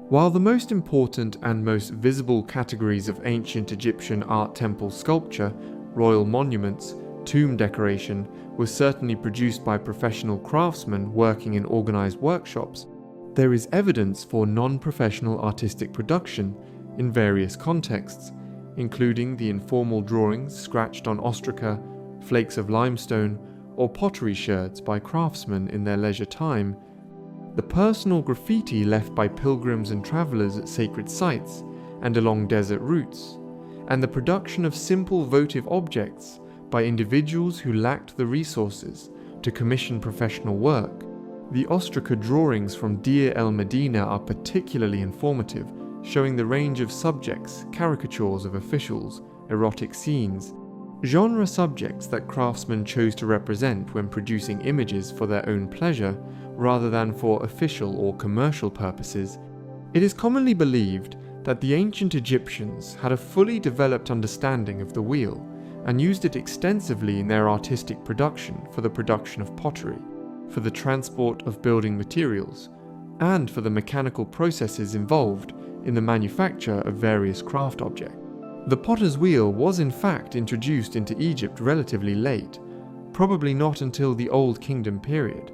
[SPEAKER 1] While the most important and most visible categories of ancient Egyptian art temple sculpture, royal monuments, tomb decoration was certainly produced by professional craftsmen working in organized workshops, there is evidence for non-professional artistic production in various contexts, including the informal drawings scratched on ostraca, flakes of limestone, or pottery sherds by craftsmen in their leisure time, the personal graffiti left by pilgrims and travelers at sacred sites and along desert routes, and the production of simple votive objects by individuals who lacked the resources to commission professional work. The ostraca drawings from Deir el-Medina are particularly informative, showing the range of subjects, caricatures of officials, erotic scenes, genre subjects that craftsmen chose to represent when producing images for their own pleasure rather than for official or commercial purposes. It is commonly believed that the ancient Egyptians had a fully developed understanding of the wheel and used it extensively in their artistic production for the production of pottery, for the transport of building materials, and for the mechanical processes involved in the manufacture of various craft objects. The potter's wheel was in fact introduced into Egypt relatively late, probably not until the Old Kingdom period,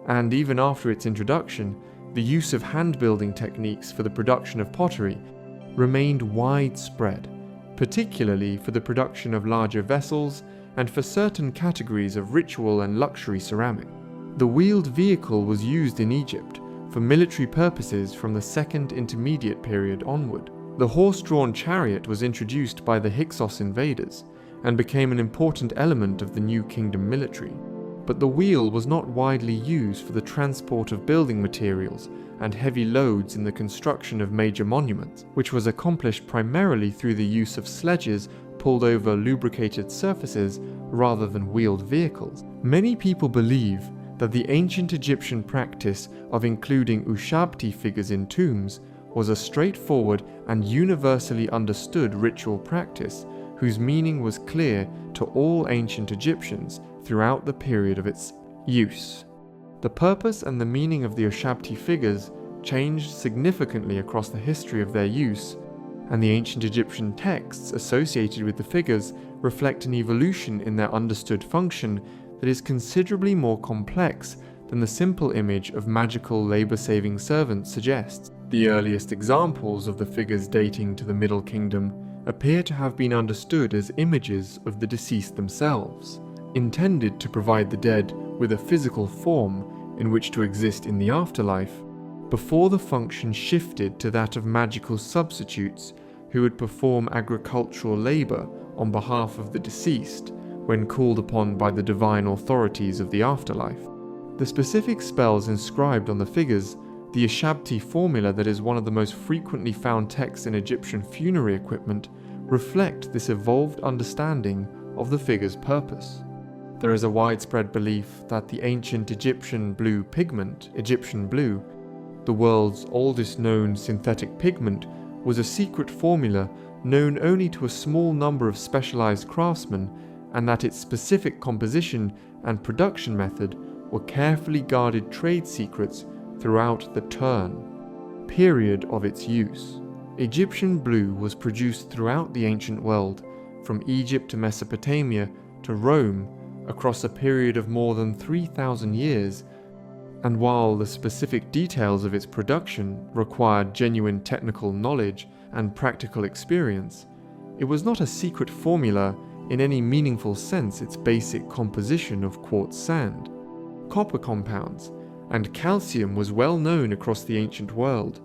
[SPEAKER 1] and even after its introduction, the use of hand-building techniques for the production of pottery remained widespread, particularly for the production of larger vessels and for certain categories of ritual and luxury ceramic. The wheeled vehicle was used in Egypt for military purposes from the Second Intermediate period onward. The horse-drawn chariot was introduced by the Hyksos invaders and became an important element of the New Kingdom military, but the wheel was not widely used for the transport of building materials and heavy loads in the construction of major monuments, which was accomplished primarily through the use of sledges pulled over lubricated surfaces rather than wheeled vehicles. Many people believe that the ancient Egyptian practice of including ushabti figures in tombs was a straightforward and universally understood ritual practice whose meaning was clear to all ancient Egyptians throughout the period of its use. The purpose and the meaning of the ushabti figures changed significantly across the history of their use, and the ancient Egyptian texts associated with the figures reflect an evolution in their understood function that is considerably more complex than the simple image of magical labor-saving servants suggests. The earliest examples of the figures dating to the Middle Kingdom appear to have been understood as images of the deceased themselves, intended to provide the dead with a physical form in which to exist in the afterlife, before the function shifted to that of magical substitutes who would perform agricultural labor on behalf of the deceased when called upon by the divine authorities of the afterlife. The specific spells inscribed on the figures, the ushabti formula that is one of the most frequently found texts in Egyptian funerary equipment, reflect this evolved understanding of the figure's purpose. There is a widespread belief that the ancient Egyptian blue pigment, Egyptian blue, the world's oldest known synthetic pigment, was a secret formula known only to a small number of specialized craftsmen, and that its specific composition and production method were carefully guarded trade secrets throughout the period of its use. Egyptian blue was produced throughout the ancient world, from Egypt to Mesopotamia to Rome, across a period of more than 3,000 years, and while the specific details of its production required genuine technical knowledge and practical experience, it was not a secret formula in any meaningful sense. Its basic composition of quartz sand, copper compounds, and calcium was well known across the ancient world,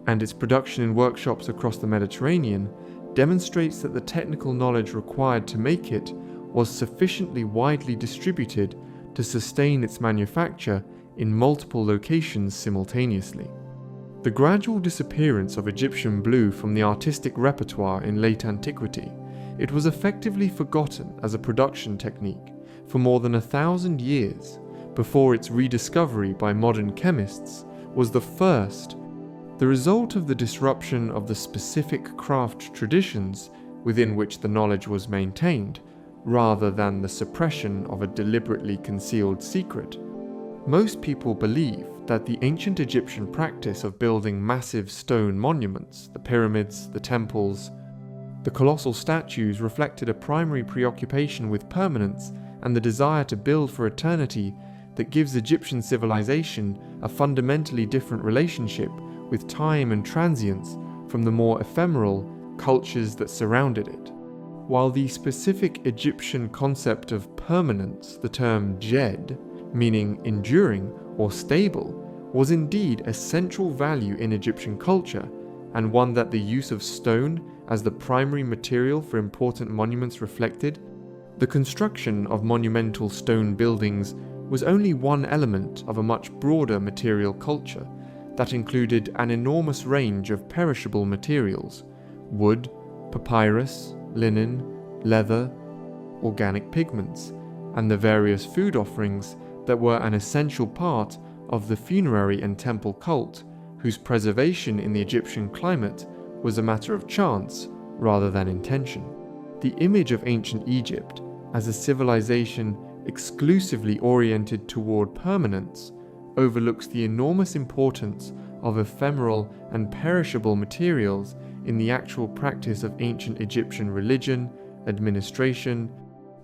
[SPEAKER 1] and its production in workshops across the Mediterranean demonstrates that the technical knowledge required to make it was sufficiently widely distributed to sustain its manufacture in multiple locations simultaneously. The gradual disappearance of Egyptian blue from the artistic repertoire in late antiquity, it was effectively forgotten as a production technique for more than 1,000 years before its rediscovery by modern chemists was the first, the result of the disruption of the specific craft traditions within which the knowledge was maintained, rather than the suppression of a deliberately concealed secret. Most people believe that the ancient Egyptian practice of building massive stone monuments, the pyramids, the temples, the colossal statues, reflected a primary preoccupation with permanence and the desire to build for eternity that gives Egyptian civilization a fundamentally different relationship with time and transience from the more ephemeral cultures that surrounded it. While the specific Egyptian concept of permanence, the term jed, meaning enduring or stable, was indeed a central value in Egyptian culture, and one that the use of stone as the primary material for important monuments reflected, the construction of monumental stone buildings was only one element of a much broader material culture that included an enormous range of perishable materials: wood, papyrus, linen, leather, organic pigments, and the various food offerings that were an essential part of the funerary and temple cult, whose preservation in the Egyptian climate was a matter of chance rather than intention. The image of ancient Egypt as a civilization exclusively oriented toward permanence overlooks the enormous importance of ephemeral and perishable materials in the actual practice of ancient Egyptian religion, administration,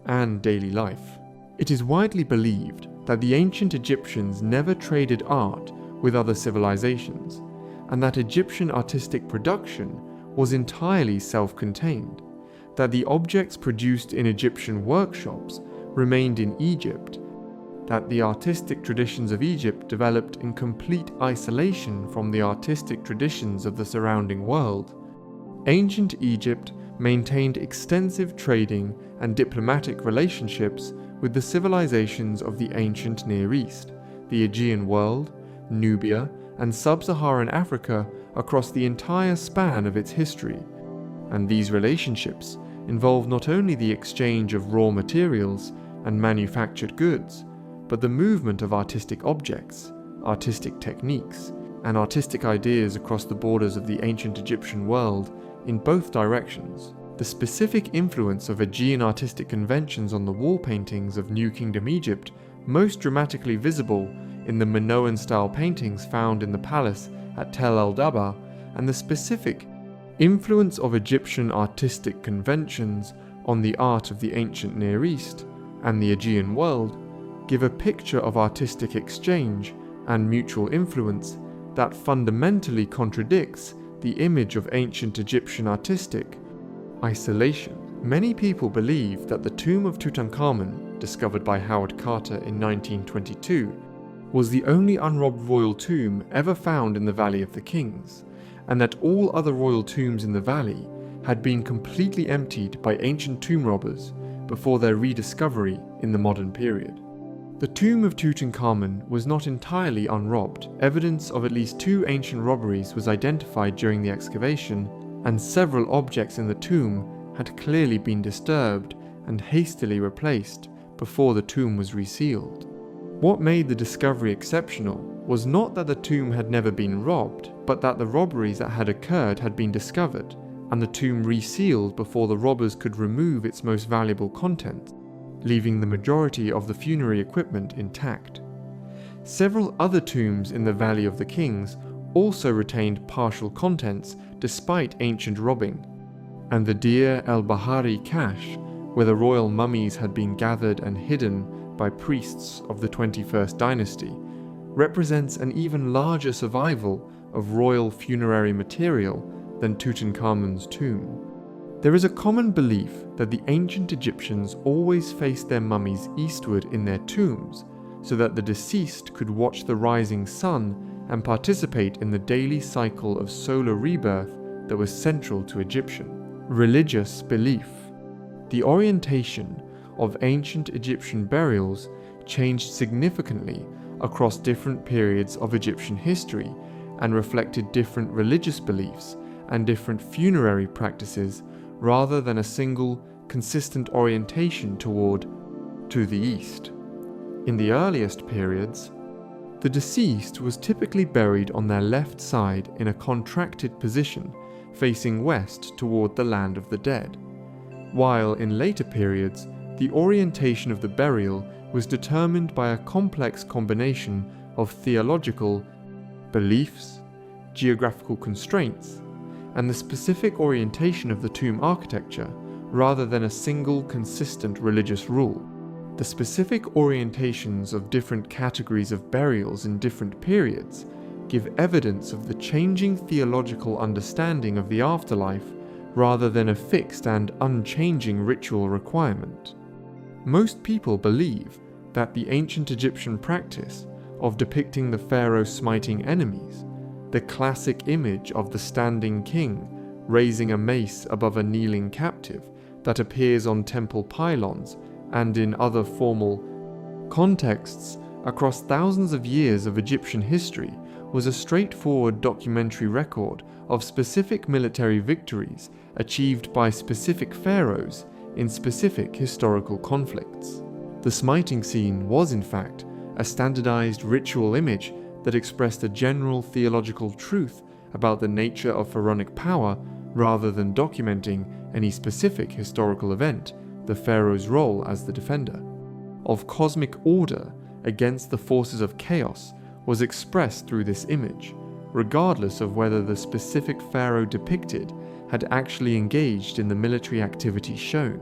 [SPEAKER 1] and daily life. It is widely believed that the ancient Egyptians never traded art with other civilizations, and that Egyptian artistic production was entirely self-contained, that the objects produced in Egyptian workshops remained in Egypt, that the artistic traditions of Egypt developed in complete isolation from the artistic traditions of the surrounding world. Ancient Egypt maintained extensive trading and diplomatic relationships with the civilizations of the ancient Near East, the Aegean world, Nubia, and sub-Saharan Africa across the entire span of its history, and these relationships involve not only the exchange of raw materials and manufactured goods, but the movement of artistic objects, artistic techniques, and artistic ideas across the borders of the ancient Egyptian world in both directions. The specific influence of Aegean artistic conventions on the wall paintings of New Kingdom Egypt, most dramatically visible in the Minoan-style paintings found in the palace at Tel el-Dabba, and the specific influence of Egyptian artistic conventions on the art of the ancient Near East and the Aegean world, give a picture of artistic exchange and mutual influence that fundamentally contradicts the image of ancient Egyptian artistic isolation. Many people believe that the tomb of Tutankhamun, discovered by Howard Carter in 1922, was the only unrobbed royal tomb ever found in the Valley of the Kings, and that all other royal tombs in the valley had been completely emptied by ancient tomb robbers before their rediscovery in the modern period. The tomb of Tutankhamun was not entirely unrobbed. Evidence of at least 2 ancient robberies was identified during the excavation, and several objects in the tomb had clearly been disturbed and hastily replaced before the tomb was resealed. What made the discovery exceptional was not that the tomb had never been robbed, but that the robberies that had occurred had been discovered, and the tomb resealed before the robbers could remove its most valuable contents, leaving the majority of the funerary equipment intact. Several other tombs in the Valley of the Kings also retained partial contents despite ancient robbing, and the Deir el-Bahari cache, where the royal mummies had been gathered and hidden by priests of the 21st dynasty, represents an even larger survival of royal funerary material than Tutankhamun's tomb. There is a common belief that the ancient Egyptians always faced their mummies eastward in their tombs, so that the deceased could watch the rising sun and participate in the daily cycle of solar rebirth that was central to Egyptian religious belief. The orientation of ancient Egyptian burials changed significantly across different periods of Egyptian history and reflected different religious beliefs and different funerary practices rather than a single, consistent orientation to the east. In the earliest periods, The deceased was typically buried on their left side in a contracted position, facing west toward the land of the dead, while in later periods, the orientation of the burial was determined by a complex combination of theological beliefs, geographical constraints, and the specific orientation of the tomb architecture, rather than a single consistent religious rule. The specific orientations of different categories of burials in different periods give evidence of the changing theological understanding of the afterlife rather than a fixed and unchanging ritual requirement. Most people believe that the ancient Egyptian practice of depicting the pharaoh smiting enemies, the classic image of the standing king raising a mace above a kneeling captive that appears on temple pylons and in other formal contexts across thousands of years of Egyptian history, was a straightforward documentary record of specific military victories achieved by specific pharaohs in specific historical conflicts. The smiting scene was, in fact, a standardized ritual image that expressed a general theological truth about the nature of pharaonic power rather than documenting any specific historical event, the pharaoh's role as the defender of cosmic order against the forces of chaos was expressed through this image, regardless of whether the specific pharaoh depicted had actually engaged in the military activity shown.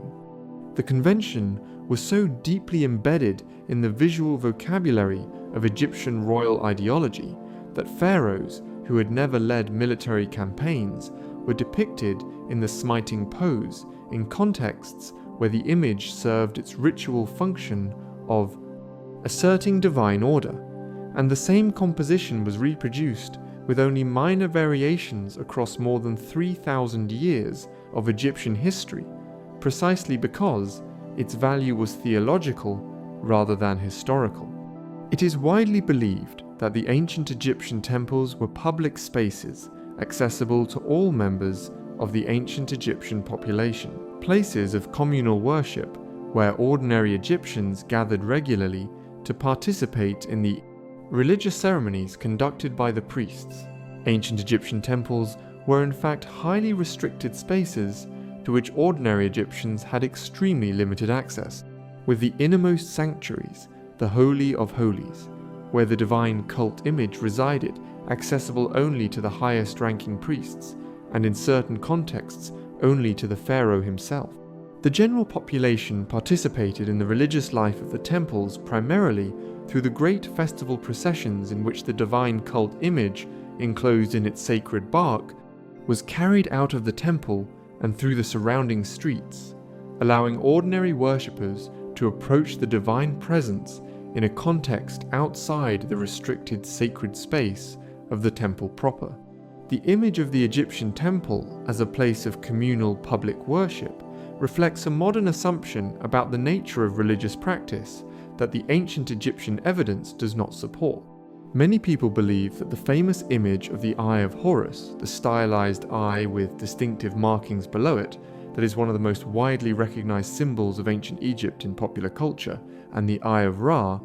[SPEAKER 1] The convention was so deeply embedded in the visual vocabulary of Egyptian royal ideology that pharaohs who had never led military campaigns were depicted in the smiting pose in contexts where the image served its ritual function of asserting divine order, and the same composition was reproduced with only minor variations across more than 3,000 years of Egyptian history, precisely because its value was theological rather than historical. It is widely believed that the ancient Egyptian temples were public spaces accessible to all members of the ancient Egyptian population, places of communal worship where ordinary Egyptians gathered regularly to participate in the religious ceremonies conducted by the priests. Ancient Egyptian temples were in fact highly restricted spaces to which ordinary Egyptians had extremely limited access, with the innermost sanctuaries, the Holy of Holies, where the divine cult image resided, accessible only to the highest-ranking priests, and in certain contexts only to the pharaoh himself. The general population participated in the religious life of the temples primarily through the great festival processions in which the divine cult image, enclosed in its sacred bark, was carried out of the temple and through the surrounding streets, allowing ordinary worshippers to approach the divine presence in a context outside the restricted sacred space of the temple proper. The image of the Egyptian temple as a place of communal public worship reflects a modern assumption about the nature of religious practice that the ancient Egyptian evidence does not support. Many people believe that the famous image of the Eye of Horus, the stylized eye with distinctive markings below it, that is one of the most widely recognized symbols of ancient Egypt in popular culture, and the Eye of Ra,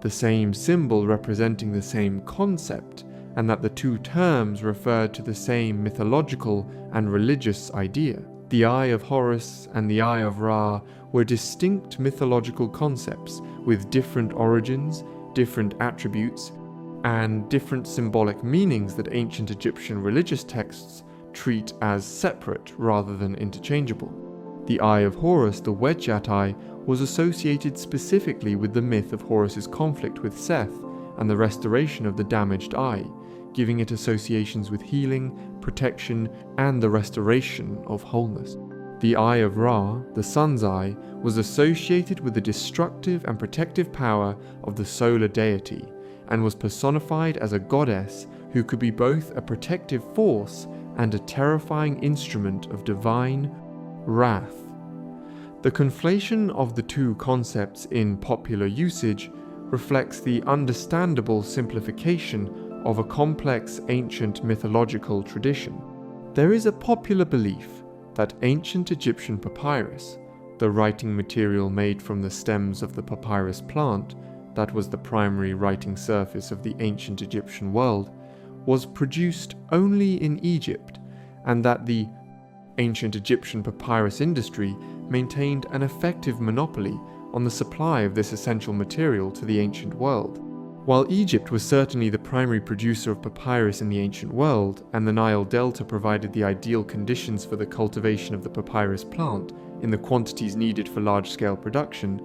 [SPEAKER 1] the same symbol representing the same concept, and that the two terms referred to the same mythological and religious idea. The Eye of Horus and the Eye of Ra were distinct mythological concepts with different origins, different attributes, and different symbolic meanings that ancient Egyptian religious texts treat as separate rather than interchangeable. The Eye of Horus, the Wedjat eye, was associated specifically with the myth of Horus's conflict with Seth and the restoration of the damaged eye, giving it associations with healing, protection, and the restoration of wholeness. The Eye of Ra, the sun's eye, was associated with the destructive and protective power of the solar deity, and was personified as a goddess who could be both a protective force and a terrifying instrument of divine wrath. The conflation of the two concepts in popular usage reflects the understandable simplification of a complex ancient mythological tradition. There is a popular belief that ancient Egyptian papyrus, the writing material made from the stems of the papyrus plant, that was the primary writing surface of the ancient Egyptian world, was produced only in Egypt, and that the ancient Egyptian papyrus industry maintained an effective monopoly on the supply of this essential material to the ancient world. While Egypt was certainly the primary producer of papyrus in the ancient world, and the Nile Delta provided the ideal conditions for the cultivation of the papyrus plant in the quantities needed for large-scale production,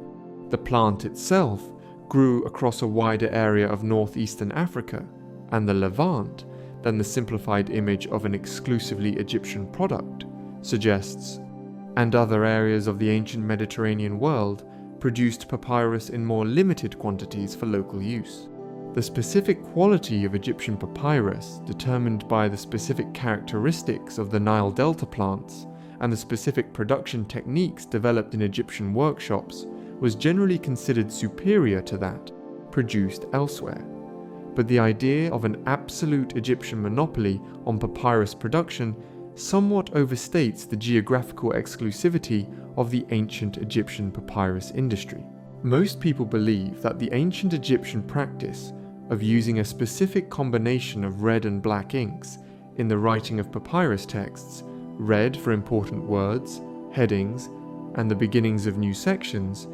[SPEAKER 1] the plant itself grew across a wider area of northeastern Africa and the Levant than the simplified image of an exclusively Egyptian product suggests, and other areas of the ancient Mediterranean world produced papyrus in more limited quantities for local use. The specific quality of Egyptian papyrus, determined by the specific characteristics of the Nile Delta plants and the specific production techniques developed in Egyptian workshops, was generally considered superior to that produced elsewhere. But the idea of an absolute Egyptian monopoly on papyrus production somewhat overstates the geographical exclusivity of the ancient Egyptian papyrus industry. Most people believe that the ancient Egyptian practice of using a specific combination of red and black inks in the writing of papyrus texts, red for important words, headings, and the beginnings of new sections,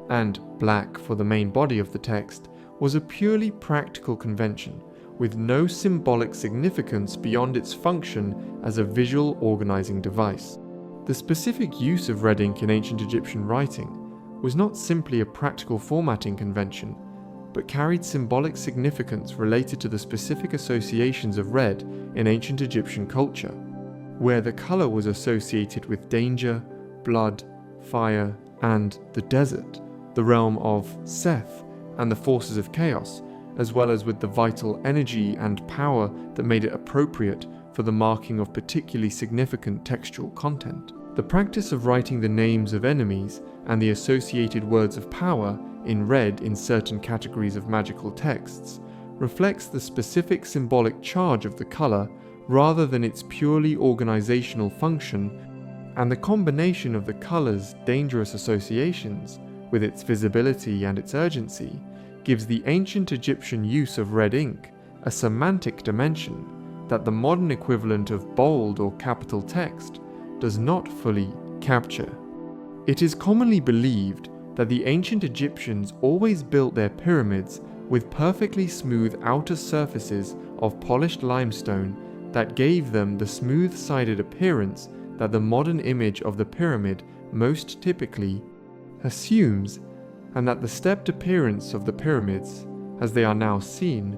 [SPEAKER 1] and black for the main body of the text, was a purely practical convention with no symbolic significance beyond its function as a visual organizing device. The specific use of red ink in ancient Egyptian writing was not simply a practical formatting convention, but carried symbolic significance related to the specific associations of red in ancient Egyptian culture, where the color was associated with danger, blood, fire, and the desert, the realm of Seth and the forces of chaos, as well as with the vital energy and power that made it appropriate for the marking of particularly significant textual content. The practice of writing the names of enemies and the associated words of power in red in certain categories of magical texts reflects the specific symbolic charge of the color rather than its purely organizational function, and the combination of the color's dangerous associations with its visibility and its urgency gives the ancient Egyptian use of red ink a semantic dimension that the modern equivalent of bold or capital text does not fully capture. It is commonly believed that the ancient Egyptians always built their pyramids with perfectly smooth outer surfaces of polished limestone that gave them the smooth-sided appearance that the modern image of the pyramid most typically assumes, and that the stepped appearance of the pyramids, as they are now seen,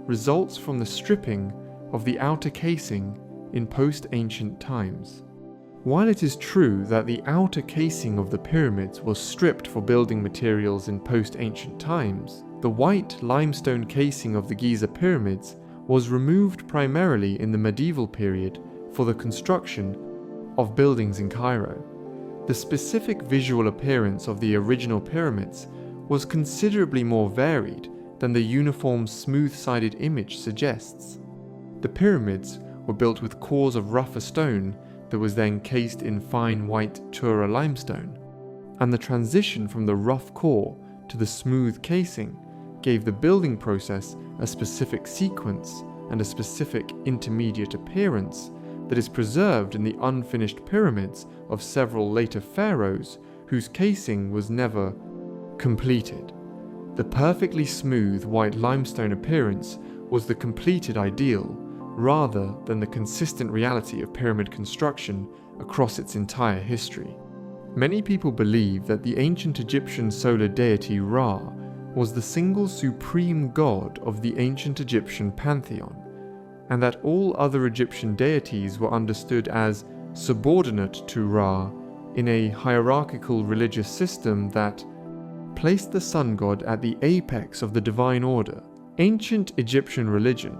[SPEAKER 1] results from the stripping of the outer casing in post-ancient times. While it is true that the outer casing of the pyramids was stripped for building materials in post-ancient times, the white limestone casing of the Giza pyramids was removed primarily in the medieval period for the construction of buildings in Cairo. The specific visual appearance of the original pyramids was considerably more varied than the uniform smooth-sided image suggests. The pyramids were built with cores of rougher stone that was then cased in fine white Tura limestone, and the transition from the rough core to the smooth casing gave the building process a specific sequence and a specific intermediate appearance that is preserved in the unfinished pyramids of several later pharaohs whose casing was never completed. The perfectly smooth white limestone appearance was the completed ideal, rather than the consistent reality of pyramid construction across its entire history. Many people believe that the ancient Egyptian solar deity Ra was the single supreme god of the ancient Egyptian pantheon, and that all other Egyptian deities were understood as subordinate to Ra in a hierarchical religious system that placed the sun god at the apex of the divine order. Ancient Egyptian religion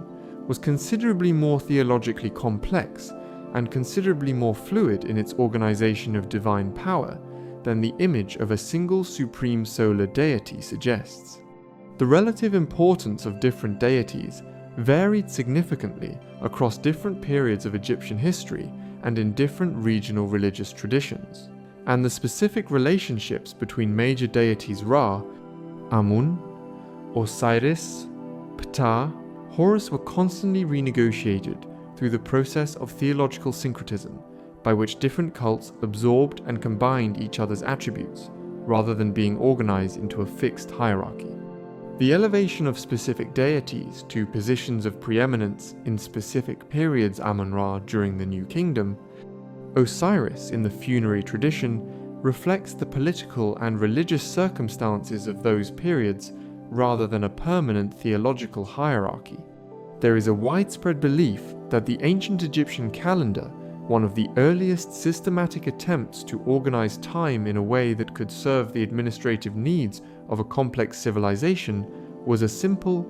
[SPEAKER 1] was considerably more theologically complex and considerably more fluid in its organization of divine power than the image of a single supreme solar deity suggests. The relative importance of different deities varied significantly across different periods of Egyptian history and in different regional religious traditions, and the specific relationships between major deities Ra, Amun, Osiris, Ptah, Horus were constantly renegotiated through the process of theological syncretism, by which different cults absorbed and combined each other's attributes, rather than being organized into a fixed hierarchy. The elevation of specific deities to positions of preeminence in specific periods Amun-Ra during the New Kingdom, Osiris in the funerary tradition reflects the political and religious circumstances of those periods rather than a permanent theological hierarchy. There is a widespread belief that the ancient Egyptian calendar, one of the earliest systematic attempts to organize time in a way that could serve the administrative needs of a complex civilization, was a simple,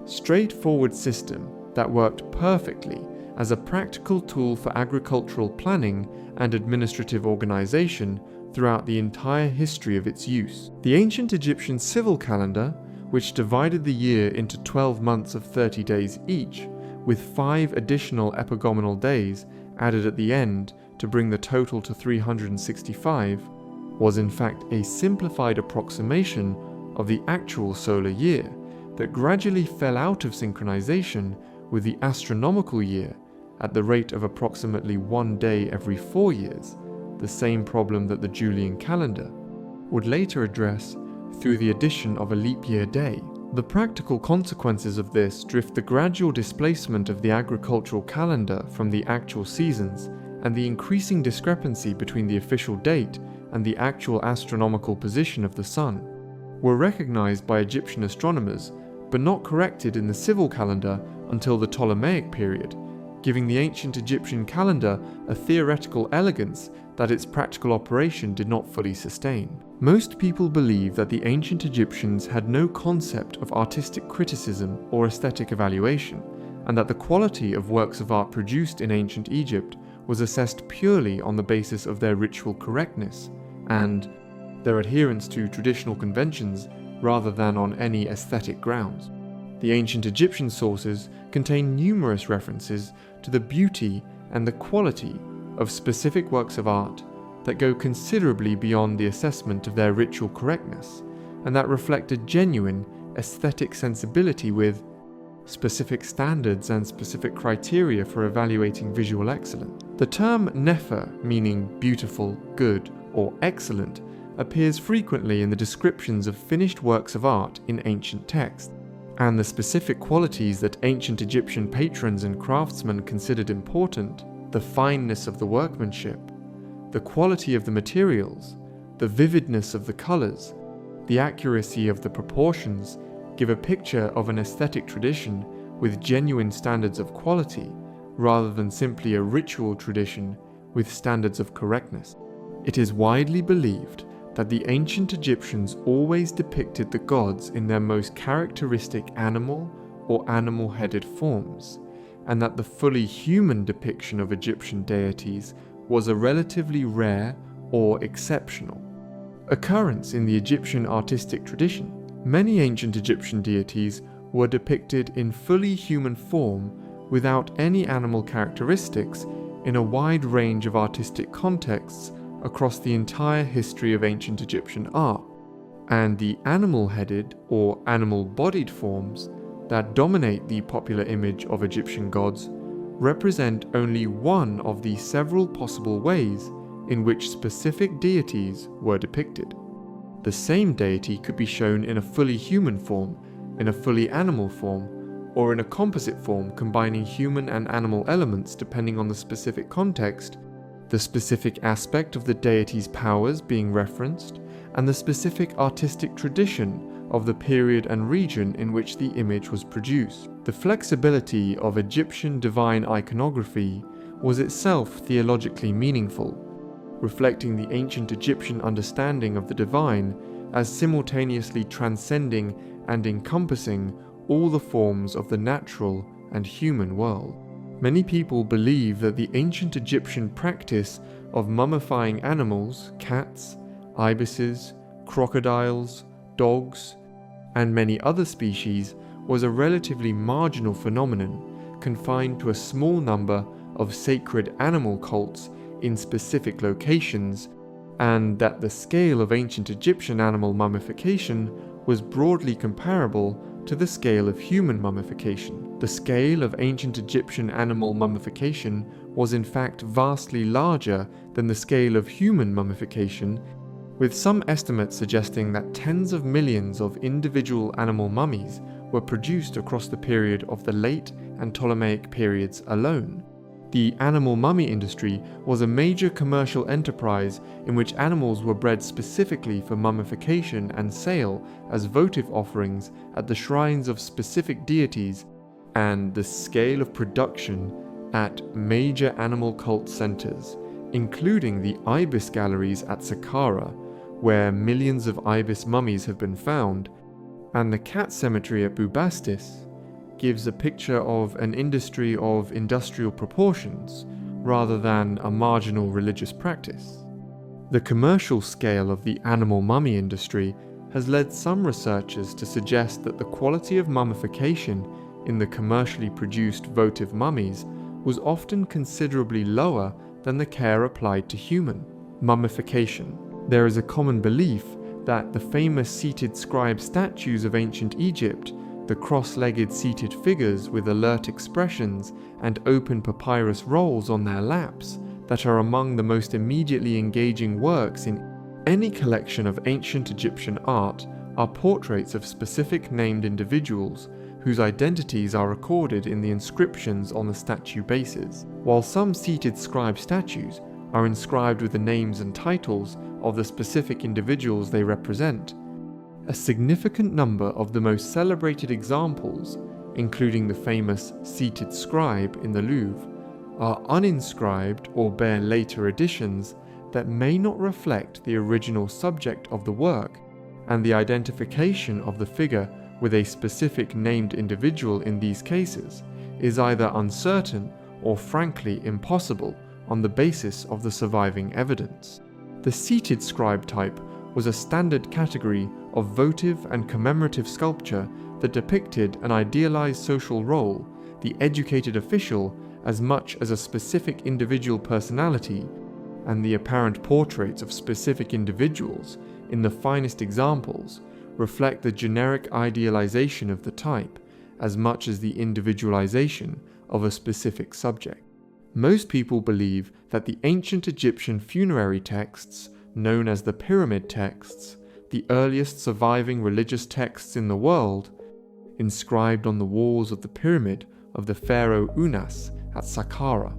[SPEAKER 1] straightforward system that worked perfectly as a practical tool for agricultural planning and administrative organization throughout the entire history of its use. The ancient Egyptian civil calendar, which divided the year into 12 months of 30 days each, with 5 additional epigomenal days added at the end to bring the total to 365, was in fact a simplified approximation of the actual solar year that gradually fell out of synchronization with the astronomical year at the rate of approximately 1 day every 4 years, the same problem that the Julian calendar would later address through the addition of a leap year day. The practical consequences of this drift the gradual displacement of the agricultural calendar from the actual seasons and the increasing discrepancy between the official date and the actual astronomical position of the sun were recognized by Egyptian astronomers but not corrected in the civil calendar until the Ptolemaic period, giving the ancient Egyptian calendar a theoretical elegance that its practical operation did not fully sustain. Most people believe that the ancient Egyptians had no concept of artistic criticism or aesthetic evaluation, and that the quality of works of art produced in ancient Egypt was assessed purely on the basis of their ritual correctness and their adherence to traditional conventions rather than on any aesthetic grounds. The ancient Egyptian sources contain numerous references to the beauty and the quality of specific works of art that go considerably beyond the assessment of their ritual correctness, and that reflect a genuine aesthetic sensibility with specific standards and specific criteria for evaluating visual excellence. The term nefer, meaning beautiful, good, or excellent, appears frequently in the descriptions of finished works of art in ancient texts, and the specific qualities that ancient Egyptian patrons and craftsmen considered important, the fineness of the workmanship, the quality of the materials, the vividness of the colors, the accuracy of the proportions, give a picture of an aesthetic tradition with genuine standards of quality, rather than simply a ritual tradition with standards of correctness. It is widely believed that the ancient Egyptians always depicted the gods in their most characteristic animal or animal-headed forms, and that the fully human depiction of Egyptian deities was a relatively rare or exceptional occurrence in the Egyptian artistic tradition. Many ancient Egyptian deities were depicted in fully human form without any animal characteristics in a wide range of artistic contexts across the entire history of ancient Egyptian art, and the animal-headed or animal-bodied forms that dominate the popular image of Egyptian gods represent only one of the several possible ways in which specific deities were depicted. The same deity could be shown in a fully human form, in a fully animal form, or in a composite form combining human and animal elements depending on the specific context, the specific aspect of the deity's powers being referenced, and the specific artistic tradition of the period and region in which the image was produced. The flexibility of Egyptian divine iconography was itself theologically meaningful, reflecting the ancient Egyptian understanding of the divine as simultaneously transcending and encompassing all the forms of the natural and human world. Many people believe that the ancient Egyptian practice of mummifying animals, cats, ibises, crocodiles, dogs, and many other species was a relatively marginal phenomenon confined to a small number of sacred animal cults in specific locations, and that the scale of ancient Egyptian animal mummification was broadly comparable to the scale of human mummification. The scale of ancient Egyptian animal mummification was in fact vastly larger than the scale of human mummification, with some estimates suggesting that tens of millions of individual animal mummies were produced across the period of the late and Ptolemaic periods alone. The animal mummy industry was a major commercial enterprise in which animals were bred specifically for mummification and sale as votive offerings at the shrines of specific deities, and the scale of production at major animal cult centers, including the ibis galleries at Saqqara, where millions of ibis mummies have been found, and the cat cemetery at Bubastis, gives a picture of an industry of industrial proportions rather than a marginal religious practice. The commercial scale of the animal mummy industry has led some researchers to suggest that the quality of mummification in the commercially produced votive mummies was often considerably lower than the care applied to human mummification. There is a common belief that the famous seated scribe statues of ancient Egypt, the cross-legged seated figures with alert expressions and open papyrus rolls on their laps, that are among the most immediately engaging works in any collection of ancient Egyptian art, are portraits of specific named individuals whose identities are recorded in the inscriptions on the statue bases. While some seated scribe statues are inscribed with the names and titles of the specific individuals they represent, a significant number of the most celebrated examples, including the famous seated scribe in the Louvre, are uninscribed or bear later additions that may not reflect the original subject of the work, and the identification of the figure with a specific named individual in these cases is either uncertain or frankly impossible on the basis of the surviving evidence. The seated scribe type was a standard category of votive and commemorative sculpture that depicted an idealized social role, the educated official, as much as a specific individual personality, and the apparent portraits of specific individuals, in the finest examples, reflect the generic idealization of the type, as much as the individualization of a specific subject. Most people believe that the ancient Egyptian funerary texts, known as the pyramid texts, the earliest surviving religious texts in the world, inscribed on the walls of the pyramid of the pharaoh Unas at Saqqara,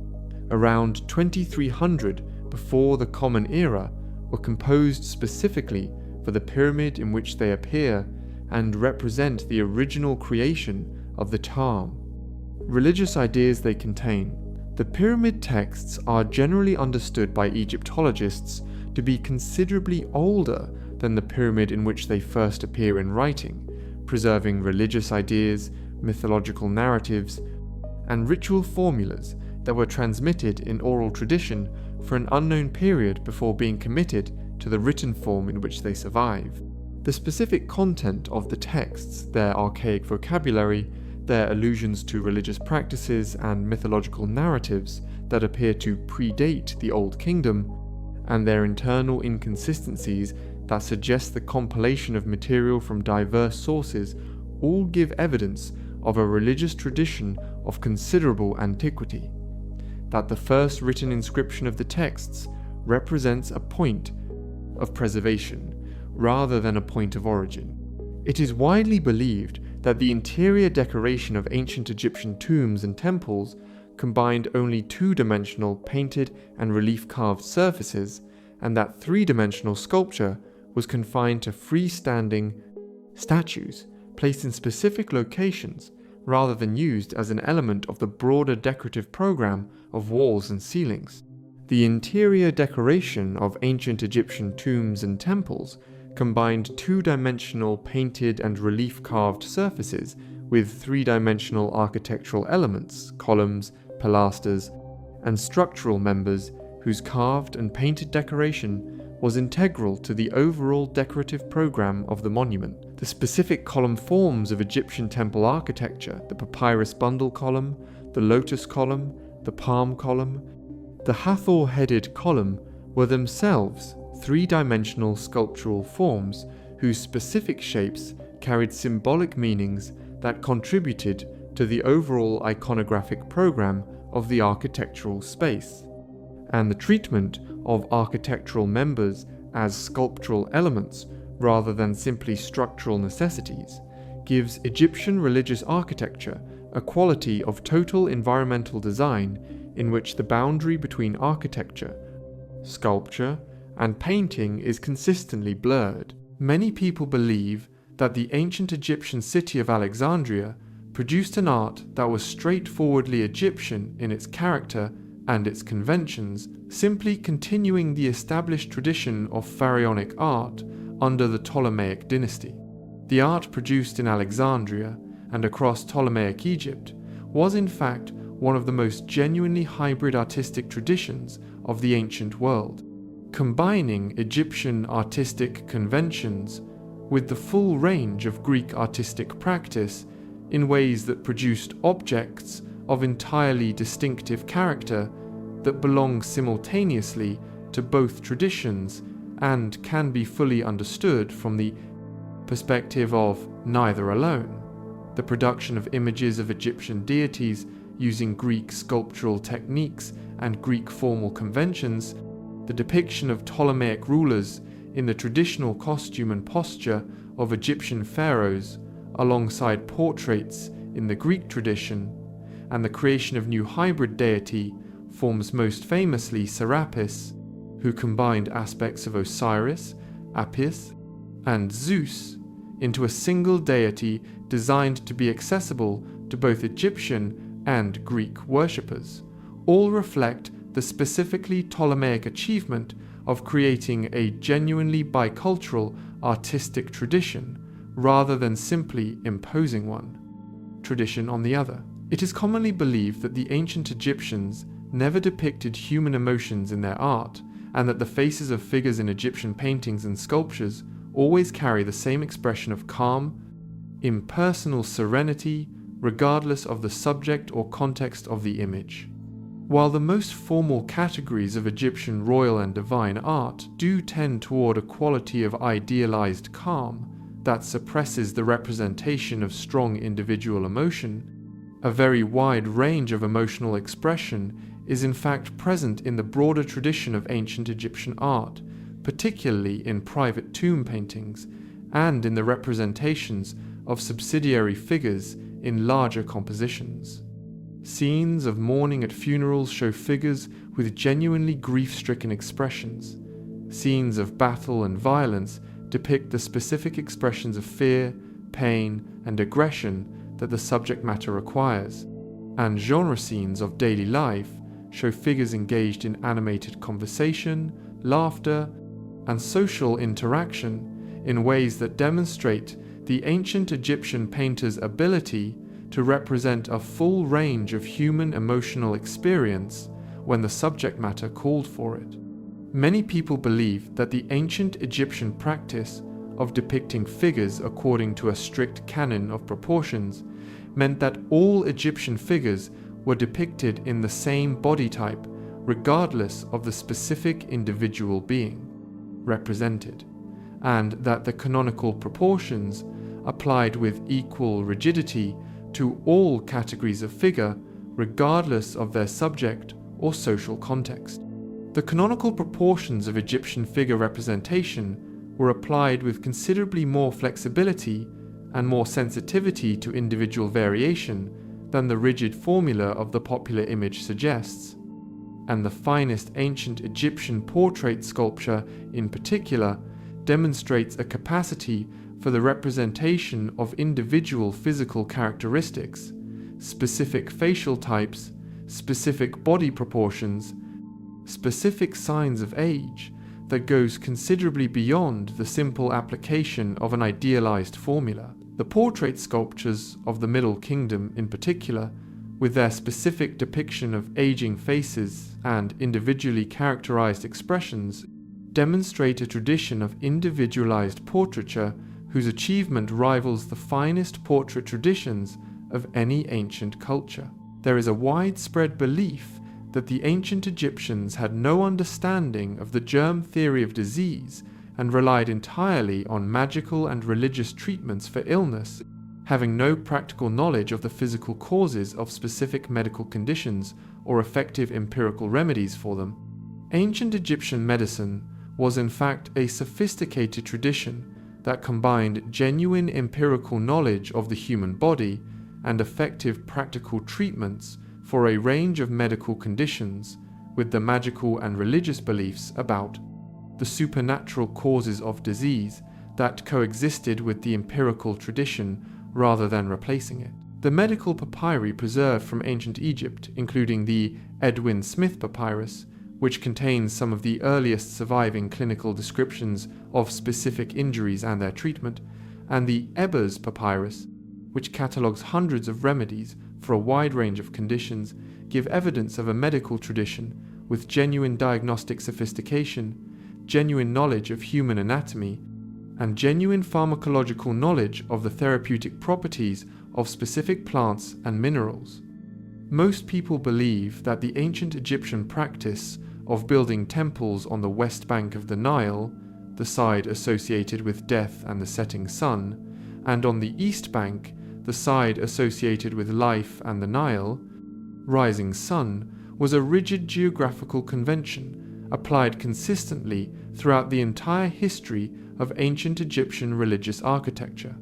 [SPEAKER 1] around 2300 before the Common Era, were composed specifically for the pyramid in which they appear and represent the original creation of the Ptah. Religious ideas they contain. The pyramid texts are generally understood by Egyptologists to be considerably older than the pyramid in which they first appear in writing, preserving religious ideas, mythological narratives, and ritual formulas that were transmitted in oral tradition for an unknown period before being committed to the written form in which they survive. The specific content of the texts, their archaic vocabulary, their allusions to religious practices and mythological narratives that appear to predate the Old Kingdom, and their internal inconsistencies that suggest the compilation of material from diverse sources, all give evidence of a religious tradition of considerable antiquity. That the first written inscription of the texts represents a point of preservation rather than a point of origin. It is widely believed that the interior decoration of ancient Egyptian tombs and temples combined only two-dimensional painted and relief-carved surfaces, and that three-dimensional sculpture was confined to freestanding statues placed in specific locations rather than used as an element of the broader decorative program of walls and ceilings. The interior decoration of ancient Egyptian tombs and temples combined two-dimensional painted and relief-carved surfaces with three-dimensional architectural elements, columns, pilasters, and structural members whose carved and painted decoration was integral to the overall decorative program of the monument. The specific column forms of Egyptian temple architecture, the papyrus bundle column, the lotus column, the palm column, the Hathor-headed column, were themselves three-dimensional sculptural forms whose specific shapes carried symbolic meanings that contributed to the overall iconographic program of the architectural space, and the treatment of architectural members as sculptural elements rather than simply structural necessities gives Egyptian religious architecture a quality of total environmental design in which the boundary between architecture, sculpture, and painting is consistently blurred. Many people believe that the ancient Egyptian city of Alexandria produced an art that was straightforwardly Egyptian in its character and its conventions, simply continuing the established tradition of pharaonic art under the Ptolemaic dynasty. The art produced in Alexandria and across Ptolemaic Egypt was in fact one of the most genuinely hybrid artistic traditions of the ancient world, combining Egyptian artistic conventions with the full range of Greek artistic practice in ways that produced objects of entirely distinctive character that belong simultaneously to both traditions and can be fully understood from the perspective of neither alone. The production of images of Egyptian deities using Greek sculptural techniques and Greek formal conventions, the depiction of Ptolemaic rulers in the traditional costume and posture of Egyptian pharaohs alongside portraits in the Greek tradition, and the creation of new hybrid deity forms most famously Serapis, who combined aspects of Osiris, Apis, and Zeus into a single deity designed to be accessible to both Egyptian and Greek worshippers, all reflect the specifically Ptolemaic achievement of creating a genuinely bicultural artistic tradition rather than simply imposing one. Tradition on the other. It is commonly believed that the ancient Egyptians never depicted human emotions in their art, and that the faces of figures in Egyptian paintings and sculptures always carry the same expression of calm, impersonal serenity, regardless of the subject or context of the image. While the most formal categories of Egyptian royal and divine art do tend toward a quality of idealized calm that suppresses the representation of strong individual emotion, a very wide range of emotional expression is in fact present in the broader tradition of ancient Egyptian art, particularly in private tomb paintings and in the representations of subsidiary figures in larger compositions. Scenes of mourning at funerals show figures with genuinely grief-stricken expressions. Scenes of battle and violence depict the specific expressions of fear, pain, and aggression that the subject matter requires. And genre scenes of daily life show figures engaged in animated conversation, laughter, and social interaction in ways that demonstrate the ancient Egyptian painter's ability to represent a full range of human emotional experience when the subject matter called for it. Many people believe that the ancient Egyptian practice of depicting figures according to a strict canon of proportions meant that all Egyptian figures were depicted in the same body type, regardless of the specific individual being represented, and that the canonical proportions applied with equal rigidity to all categories of figure, regardless of their subject or social context. The canonical proportions of Egyptian figure representation were applied with considerably more flexibility and more sensitivity to individual variation than the rigid formula of the popular image suggests, and the finest ancient Egyptian portrait sculpture in particular demonstrates a capacity for the representation of individual physical characteristics, specific facial types, specific body proportions, specific signs of age that goes considerably beyond the simple application of an idealized formula. The portrait sculptures of the Middle Kingdom in particular, with their specific depiction of aging faces and individually characterized expressions, demonstrate a tradition of individualized portraiture whose achievement rivals the finest portrait traditions of any ancient culture. There is a widespread belief that the ancient Egyptians had no understanding of the germ theory of disease and relied entirely on magical and religious treatments for illness, having no practical knowledge of the physical causes of specific medical conditions or effective empirical remedies for them. Ancient Egyptian medicine was in fact a sophisticated tradition that combined genuine empirical knowledge of the human body and effective practical treatments for a range of medical conditions with the magical and religious beliefs about the supernatural causes of disease that coexisted with the empirical tradition rather than replacing it. The medical papyri preserved from ancient Egypt, including the Edwin Smith papyrus, which contains some of the earliest surviving clinical descriptions of specific injuries and their treatment, and the Ebers papyrus, which catalogues hundreds of remedies for a wide range of conditions, give evidence of a medical tradition with genuine diagnostic sophistication, genuine knowledge of human anatomy, and genuine pharmacological knowledge of the therapeutic properties of specific plants and minerals. Most people believe that the ancient Egyptian practice of building temples on the west bank of the Nile, the side associated with death and the setting sun, and on the east bank, the side associated with life and the Nile, rising sun, was a rigid geographical convention applied consistently throughout the entire history of ancient Egyptian religious architecture.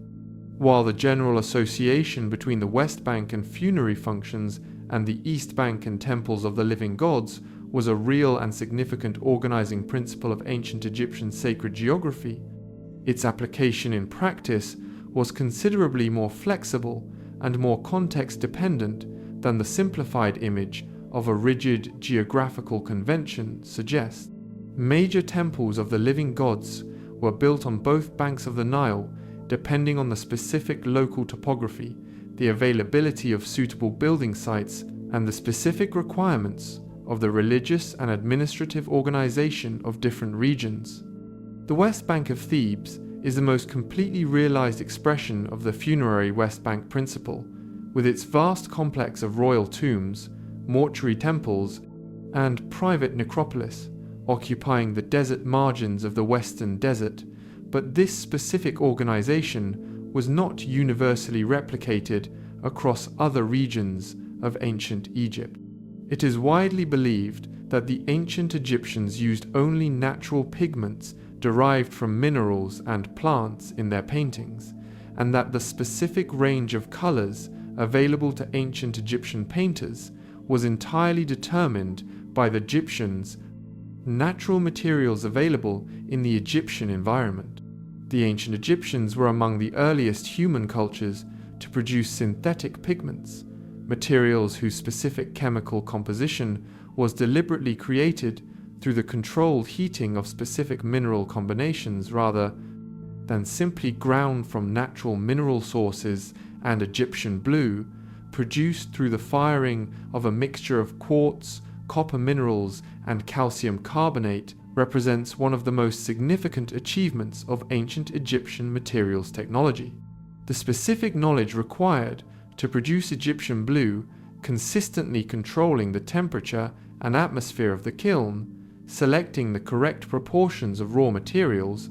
[SPEAKER 1] While the general association between the West Bank and funerary functions and the East Bank and temples of the living gods was a real and significant organizing principle of ancient Egyptian sacred geography, its application in practice was considerably more flexible and more context-dependent than the simplified image of a rigid geographical convention suggests. Major temples of the living gods were built on both banks of the Nile, depending on the specific local topography, the availability of suitable building sites, and the specific requirements of the religious and administrative organization of different regions. The West Bank of Thebes is the most completely realized expression of the funerary West Bank principle, with its vast complex of royal tombs, mortuary temples, and private necropolis, occupying the desert margins of the Western Desert, but this specific organization was not universally replicated across other regions of ancient Egypt. It is widely believed that the ancient Egyptians used only natural pigments derived from minerals and plants in their paintings, and that the specific range of colors available to ancient Egyptian painters was entirely determined by the Egyptians' natural materials available in the Egyptian environment. The ancient Egyptians were among the earliest human cultures to produce synthetic pigments, materials whose specific chemical composition was deliberately created through the controlled heating of specific mineral combinations rather than simply ground from natural mineral sources, and Egyptian blue, produced through the firing of a mixture of quartz, copper minerals, and calcium carbonate, represents one of the most significant achievements of ancient Egyptian materials technology. The specific knowledge required to produce Egyptian blue, consistently controlling the temperature and atmosphere of the kiln, selecting the correct proportions of raw materials,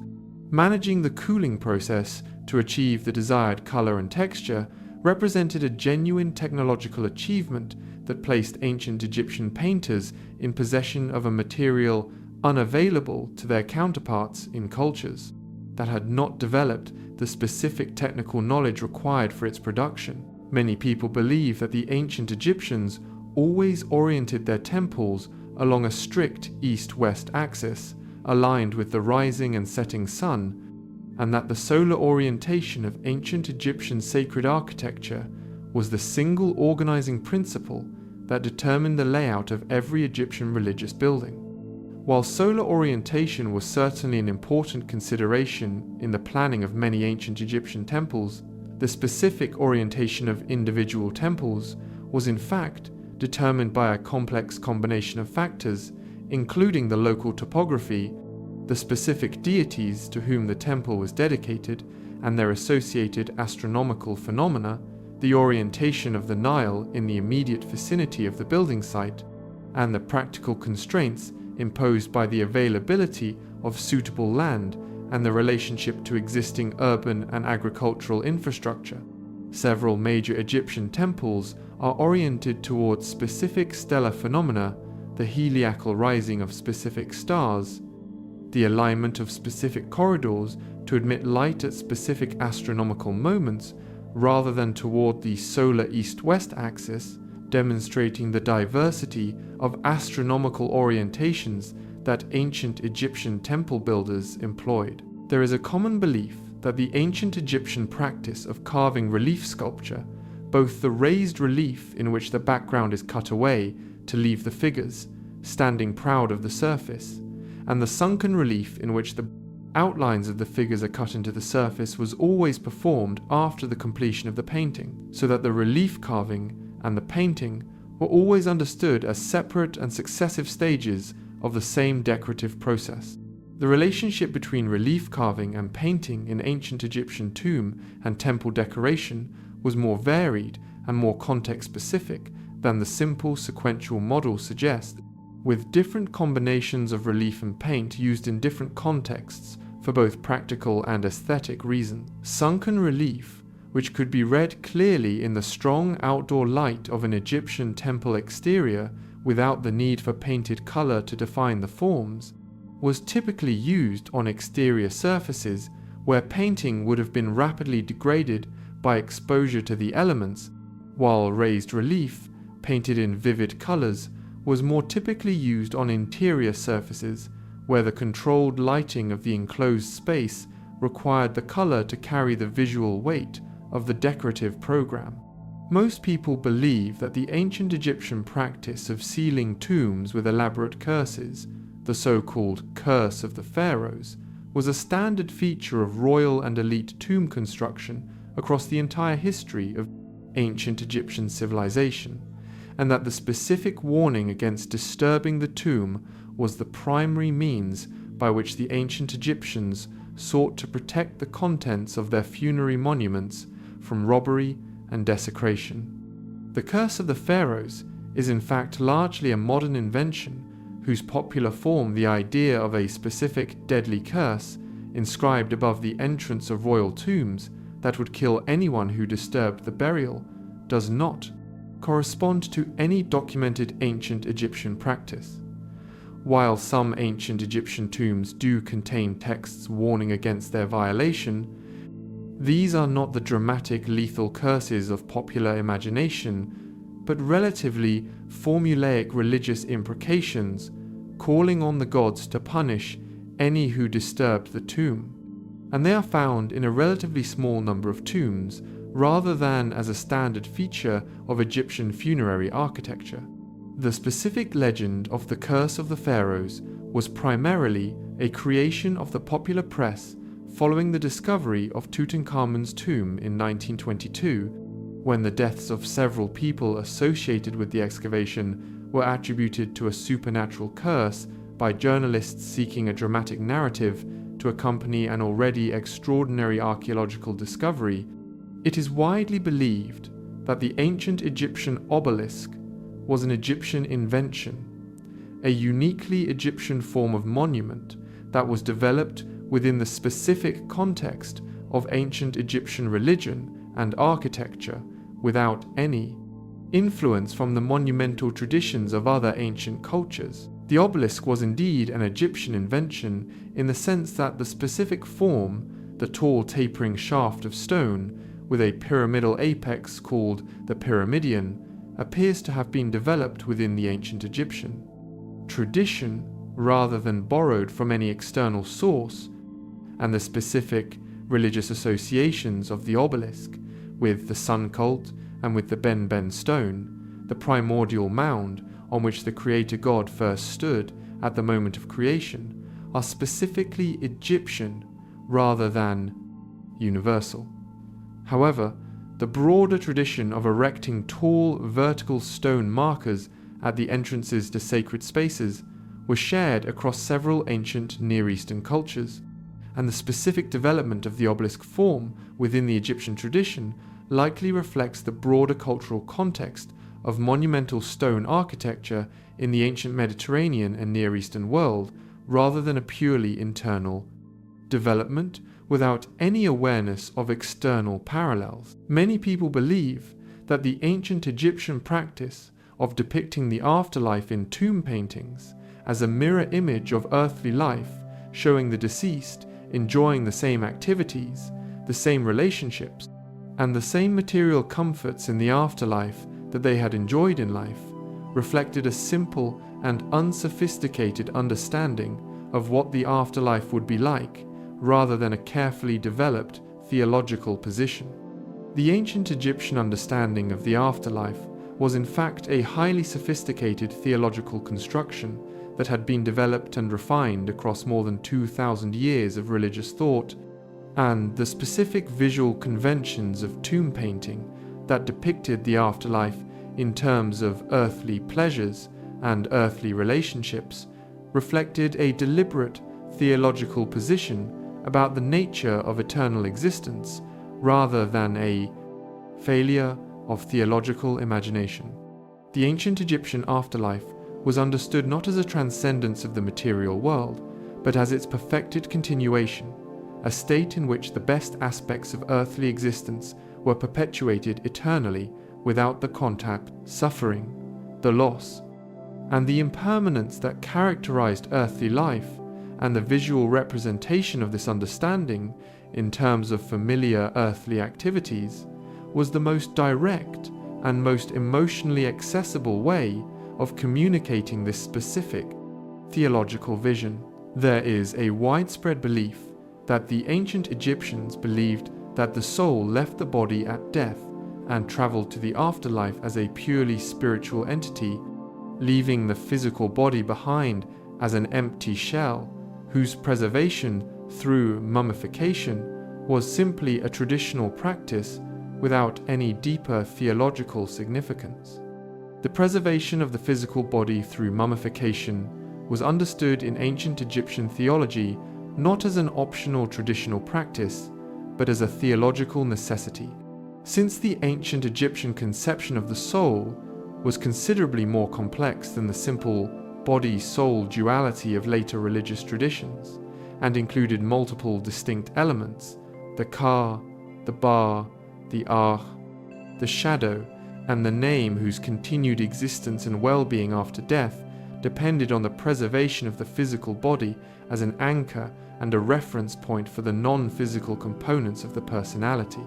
[SPEAKER 1] managing the cooling process to achieve the desired color and texture, represented a genuine technological achievement that placed ancient Egyptian painters in possession of a material unavailable to their counterparts in cultures that had not developed the specific technical knowledge required for its production. Many people believe that the ancient Egyptians always oriented their temples along a strict east-west axis, aligned with the rising and setting sun, and that the solar orientation of ancient Egyptian sacred architecture was the single organizing principle that determined the layout of every Egyptian religious building. While solar orientation was certainly an important consideration in the planning of many ancient Egyptian temples, the specific orientation of individual temples was in fact determined by a complex combination of factors, including the local topography, the specific deities to whom the temple was dedicated, and their associated astronomical phenomena, the orientation of the Nile in the immediate vicinity of the building site, and the practical constraints imposed by the availability of suitable land and the relationship to existing urban and agricultural infrastructure. Several major Egyptian temples are oriented towards specific stellar phenomena, the heliacal rising of specific stars, the alignment of specific corridors to admit light at specific astronomical moments, rather than toward the solar east-west axis, demonstrating the diversity of astronomical orientations that ancient Egyptian temple builders employed. There is a common belief that the ancient Egyptian practice of carving relief sculpture, both the raised relief in which the background is cut away to leave the figures standing proud of the surface, and the sunken relief in which the outlines of the figures are cut into the surface, was always performed after the completion of the painting, so that the relief carving and the painting were always understood as separate and successive stages of the same decorative process. The relationship between relief carving and painting in ancient Egyptian tomb and temple decoration was more varied and more context-specific than the simple sequential model suggests, with different combinations of relief and paint used in different contexts for both practical and aesthetic reasons. Sunken relief, which could be read clearly in the strong outdoor light of an Egyptian temple exterior without the need for painted color to define the forms, was typically used on exterior surfaces where painting would have been rapidly degraded by exposure to the elements, while raised relief, painted in vivid colors, was more typically used on interior surfaces where the controlled lighting of the enclosed space required the color to carry the visual weight of the decorative program. Most people believe that the ancient Egyptian practice of sealing tombs with elaborate curses, the so-called curse of the pharaohs, was a standard feature of royal and elite tomb construction across the entire history of ancient Egyptian civilization, and that the specific warning against disturbing the tomb was the primary means by which the ancient Egyptians sought to protect the contents of their funerary monuments from robbery and desecration. The curse of the pharaohs is in fact largely a modern invention, whose popular form, the idea of a specific deadly curse inscribed above the entrance of royal tombs that would kill anyone who disturbed the burial, does not correspond to any documented ancient Egyptian practice. While some ancient Egyptian tombs do contain texts warning against their violation, these are not the dramatic lethal curses of popular imagination, but relatively formulaic religious imprecations calling on the gods to punish any who disturbed the tomb, and they are found in a relatively small number of tombs, rather than as a standard feature of Egyptian funerary architecture. The specific legend of the curse of the pharaohs was primarily a creation of the popular press following the discovery of Tutankhamun's tomb in 1922, when the deaths of several people associated with the excavation were attributed to a supernatural curse by journalists seeking a dramatic narrative to accompany an already extraordinary archaeological discovery. It is widely believed that the ancient Egyptian obelisk was an Egyptian invention, a uniquely Egyptian form of monument that was developed within the specific context of ancient Egyptian religion and architecture without any influence from the monumental traditions of other ancient cultures. The obelisk was indeed an Egyptian invention in the sense that the specific form, the tall tapering shaft of stone with a pyramidal apex called the pyramidion, appears to have been developed within the ancient Egyptian tradition rather than borrowed from any external source, and the specific religious associations of the obelisk with the sun cult and with the Ben stone, the primordial mound on which the creator god first stood at the moment of creation, are specifically Egyptian rather than universal. However, the broader tradition of erecting tall vertical stone markers at the entrances to sacred spaces was shared across several ancient Near Eastern cultures, and the specific development of the obelisk form within the Egyptian tradition likely reflects the broader cultural context of monumental stone architecture in the ancient Mediterranean and Near Eastern world rather than a purely internal development without any awareness of external parallels. Many people believe that the ancient Egyptian practice of depicting the afterlife in tomb paintings as a mirror image of earthly life, showing the deceased enjoying the same activities, the same relationships, and the same material comforts in the afterlife that they had enjoyed in life, reflected a simple and unsophisticated understanding of what the afterlife would be like, rather than a carefully developed theological position. The ancient Egyptian understanding of the afterlife was in fact a highly sophisticated theological construction that had been developed and refined across more than 2,000 years of religious thought, and the specific visual conventions of tomb painting that depicted the afterlife in terms of earthly pleasures and earthly relationships reflected a deliberate theological position about the nature of eternal existence rather than a failure of theological imagination. The ancient Egyptian afterlife was understood not as a transcendence of the material world, but as its perfected continuation, a state in which the best aspects of earthly existence were perpetuated eternally without the contact, suffering, the loss, and the impermanence that characterized earthly life, and the visual representation of this understanding in terms of familiar earthly activities was the most direct and most emotionally accessible way of communicating this specific theological vision. There is a widespread belief that the ancient Egyptians believed that the soul left the body at death and traveled to the afterlife as a purely spiritual entity, leaving the physical body behind as an empty shell, whose preservation through mummification was simply a traditional practice without any deeper theological significance. The preservation of the physical body through mummification was understood in ancient Egyptian theology not as an optional traditional practice, but as a theological necessity. Since the ancient Egyptian conception of the soul was considerably more complex than the simple body-soul duality of later religious traditions, and included multiple distinct elements, the ka, the ba, the ah, the shadow, and the name whose continued existence and well-being after death depended on the preservation of the physical body as an anchor and a reference point for the non-physical components of the personality.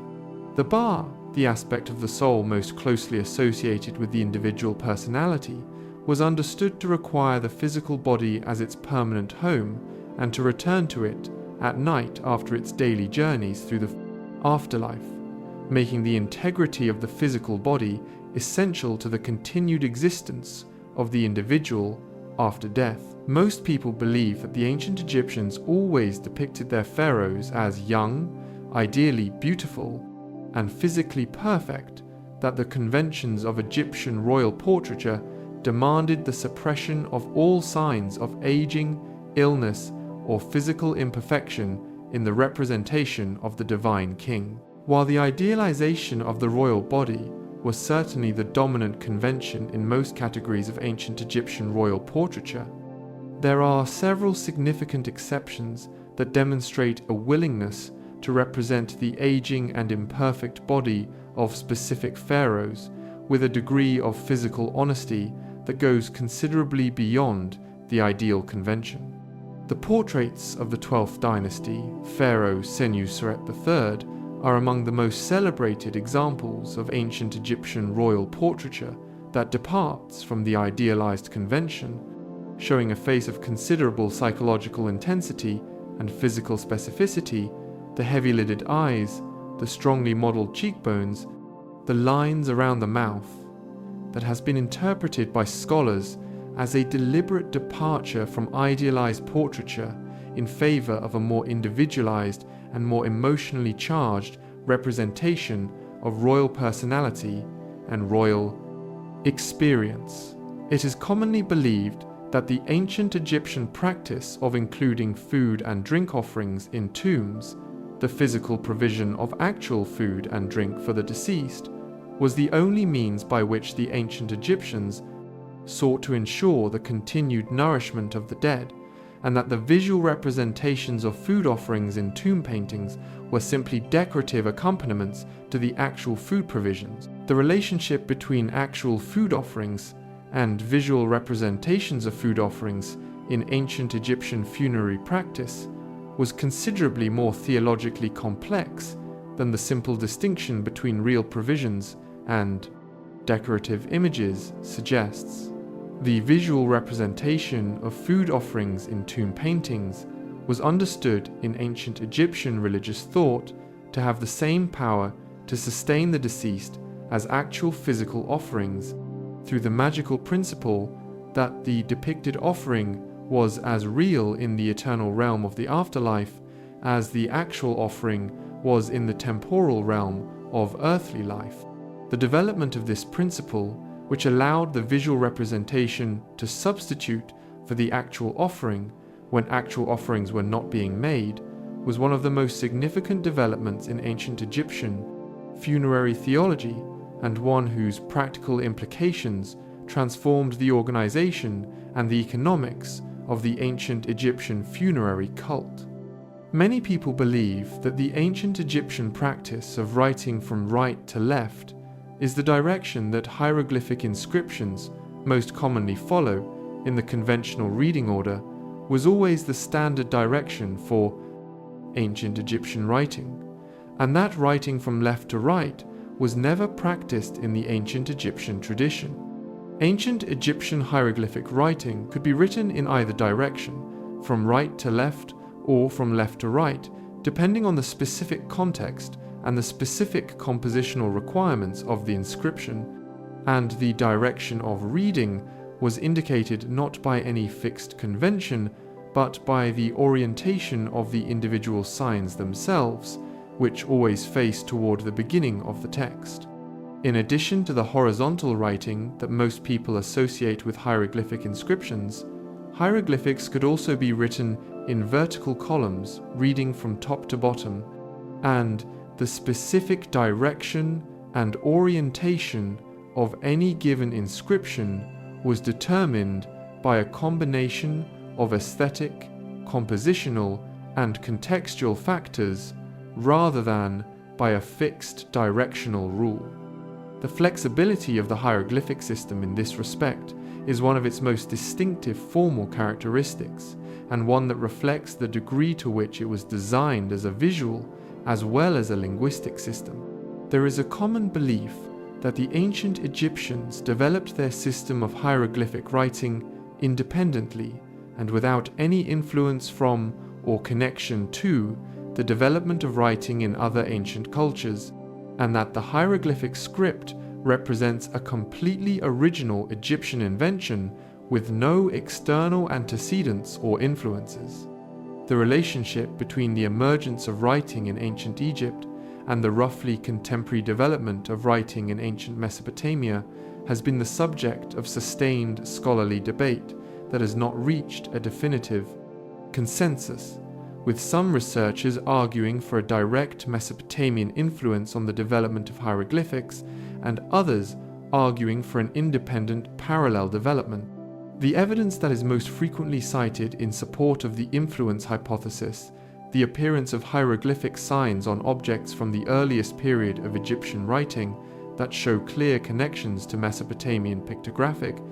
[SPEAKER 1] The ba, the aspect of the soul most closely associated with the individual personality, was understood to require the physical body as its permanent home and to return to it at night after its daily journeys through the afterlife, making the integrity of the physical body essential to the continued existence of the individual after death. Most people believe that the ancient Egyptians always depicted their pharaohs as young, ideally beautiful, and physically perfect, that the conventions of Egyptian royal portraiture demanded the suppression of all signs of aging, illness, or physical imperfection in the representation of the divine king. While the idealization of the royal body was certainly the dominant convention in most categories of ancient Egyptian royal portraiture, there are several significant exceptions that demonstrate a willingness to represent the aging and imperfect body of specific pharaohs with a degree of physical honesty that goes considerably beyond the ideal convention. The portraits of the 12th dynasty, Pharaoh Senuseret III, are among the most celebrated examples of ancient Egyptian royal portraiture that departs from the idealized convention, showing a face of considerable psychological intensity and physical specificity, the heavy-lidded eyes, the strongly modeled cheekbones, the lines around the mouth, that has been interpreted by scholars as a deliberate departure from idealized portraiture in favor of a more individualized and more emotionally charged representation of royal personality and royal experience. It is commonly believed that the ancient Egyptian practice of including food and drink offerings in tombs, the physical provision of actual food and drink for the deceased, was the only means by which the ancient Egyptians sought to ensure the continued nourishment of the dead, and that the visual representations of food offerings in tomb paintings were simply decorative accompaniments to the actual food provisions. The relationship between actual food offerings and visual representations of food offerings in ancient Egyptian funerary practice was considerably more theologically complex than the simple distinction between real provisions and decorative images suggests. The visual representation of food offerings in tomb paintings was understood in ancient Egyptian religious thought to have the same power to sustain the deceased as actual physical offerings, through the magical principle that the depicted offering was as real in the eternal realm of the afterlife as the actual offering was in the temporal realm of earthly life. The development of this principle, which allowed the visual representation to substitute for the actual offering when actual offerings were not being made, was one of the most significant developments in ancient Egyptian funerary theology, and one whose practical implications transformed the organization and the economics of the ancient Egyptian funerary cult. Many people believe that the ancient Egyptian practice of writing from right to left is the direction that hieroglyphic inscriptions most commonly follow in the conventional reading order, was always the standard direction for ancient Egyptian writing, and that writing from left to right was never practiced in the ancient Egyptian tradition. Ancient Egyptian hieroglyphic writing could be written in either direction, from right to left or from left to right, depending on the specific context and the specific compositional requirements of the inscription, and the direction of reading was indicated not by any fixed convention, but by the orientation of the individual signs themselves, which always face toward the beginning of the text. In addition to the horizontal writing that most people associate with hieroglyphic inscriptions, hieroglyphics could also be written in vertical columns, reading from top to bottom, and the specific direction and orientation of any given inscription was determined by a combination of aesthetic, compositional, and contextual factors rather than by a fixed directional rule. The flexibility of the hieroglyphic system in this respect is one of its most distinctive formal characteristics, and one that reflects the degree to which it was designed as a visual as well as a linguistic system. There is a common belief that the ancient Egyptians developed their system of hieroglyphic writing independently and without any influence from or connection to the development of writing in other ancient cultures, and that the hieroglyphic script represents a completely original Egyptian invention with no external antecedents or influences. The relationship between the emergence of writing in ancient Egypt and the roughly contemporary development of writing in ancient Mesopotamia has been the subject of sustained scholarly debate that has not reached a definitive consensus, with some researchers arguing for a direct Mesopotamian influence on the development of hieroglyphics and others arguing for an independent parallel development. The evidence that is most frequently cited in support of the influence hypothesis, the appearance of hieroglyphic signs on objects from the earliest period of Egyptian writing that show clear connections to Mesopotamian pictographic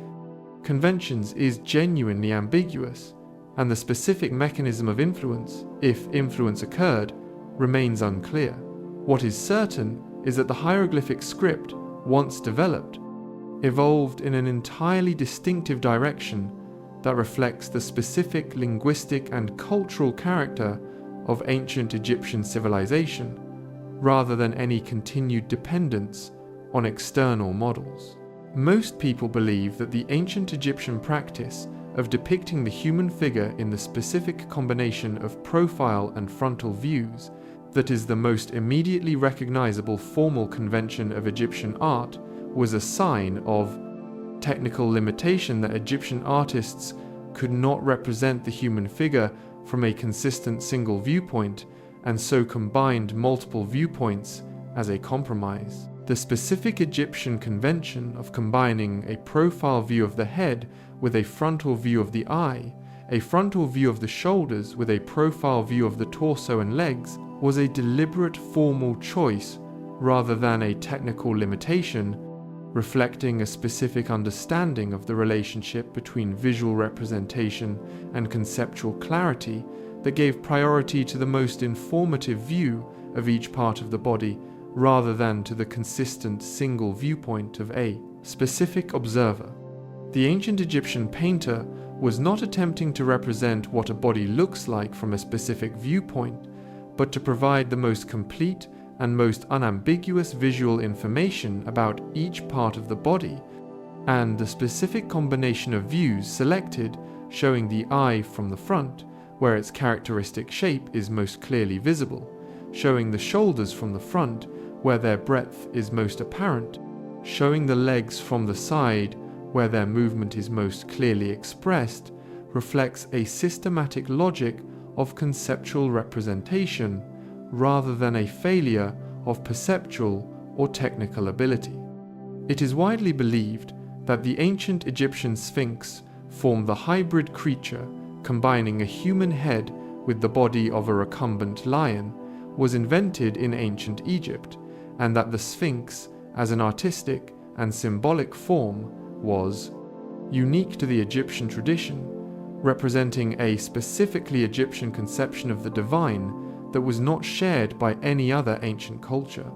[SPEAKER 1] conventions, is genuinely ambiguous, and the specific mechanism of influence, if influence occurred, remains unclear. What is certain is that the hieroglyphic script, once developed, evolved in an entirely distinctive direction that reflects the specific linguistic and cultural character of ancient Egyptian civilization, rather than any continued dependence on external models. Most people believe that the ancient Egyptian practice of depicting the human figure in the specific combination of profile and frontal views that is the most immediately recognizable formal convention of Egyptian art was a sign of technical limitation, that Egyptian artists could not represent the human figure from a consistent single viewpoint, and so combined multiple viewpoints as a compromise. The specific Egyptian convention of combining a profile view of the head with a frontal view of the eye a frontal view of the shoulders with a profile view of the torso and legs was a deliberate formal choice rather than a technical limitation, reflecting a specific understanding of the relationship between visual representation and conceptual clarity that gave priority to the most informative view of each part of the body rather than to the consistent single viewpoint of a specific observer. The ancient Egyptian painter was not attempting to represent what a body looks like from a specific viewpoint, but to provide the most complete and most unambiguous visual information about each part of the body, and the specific combination of views selected showing the eye from the front, where its characteristic shape is most clearly visible, showing the shoulders from the front, where their breadth is most apparent, showing the legs from the side, where their movement is most clearly expressed, reflects a systematic logic of conceptual representation rather than a failure of perceptual or technical ability. It is widely believed that the ancient Egyptian Sphinx formed the hybrid creature combining a human head with the body of a recumbent lion was invented in ancient Egypt, and that the Sphinx, as an artistic and symbolic form, was unique to the Egyptian tradition, representing a specifically Egyptian conception of the divine that was not shared by any other ancient culture.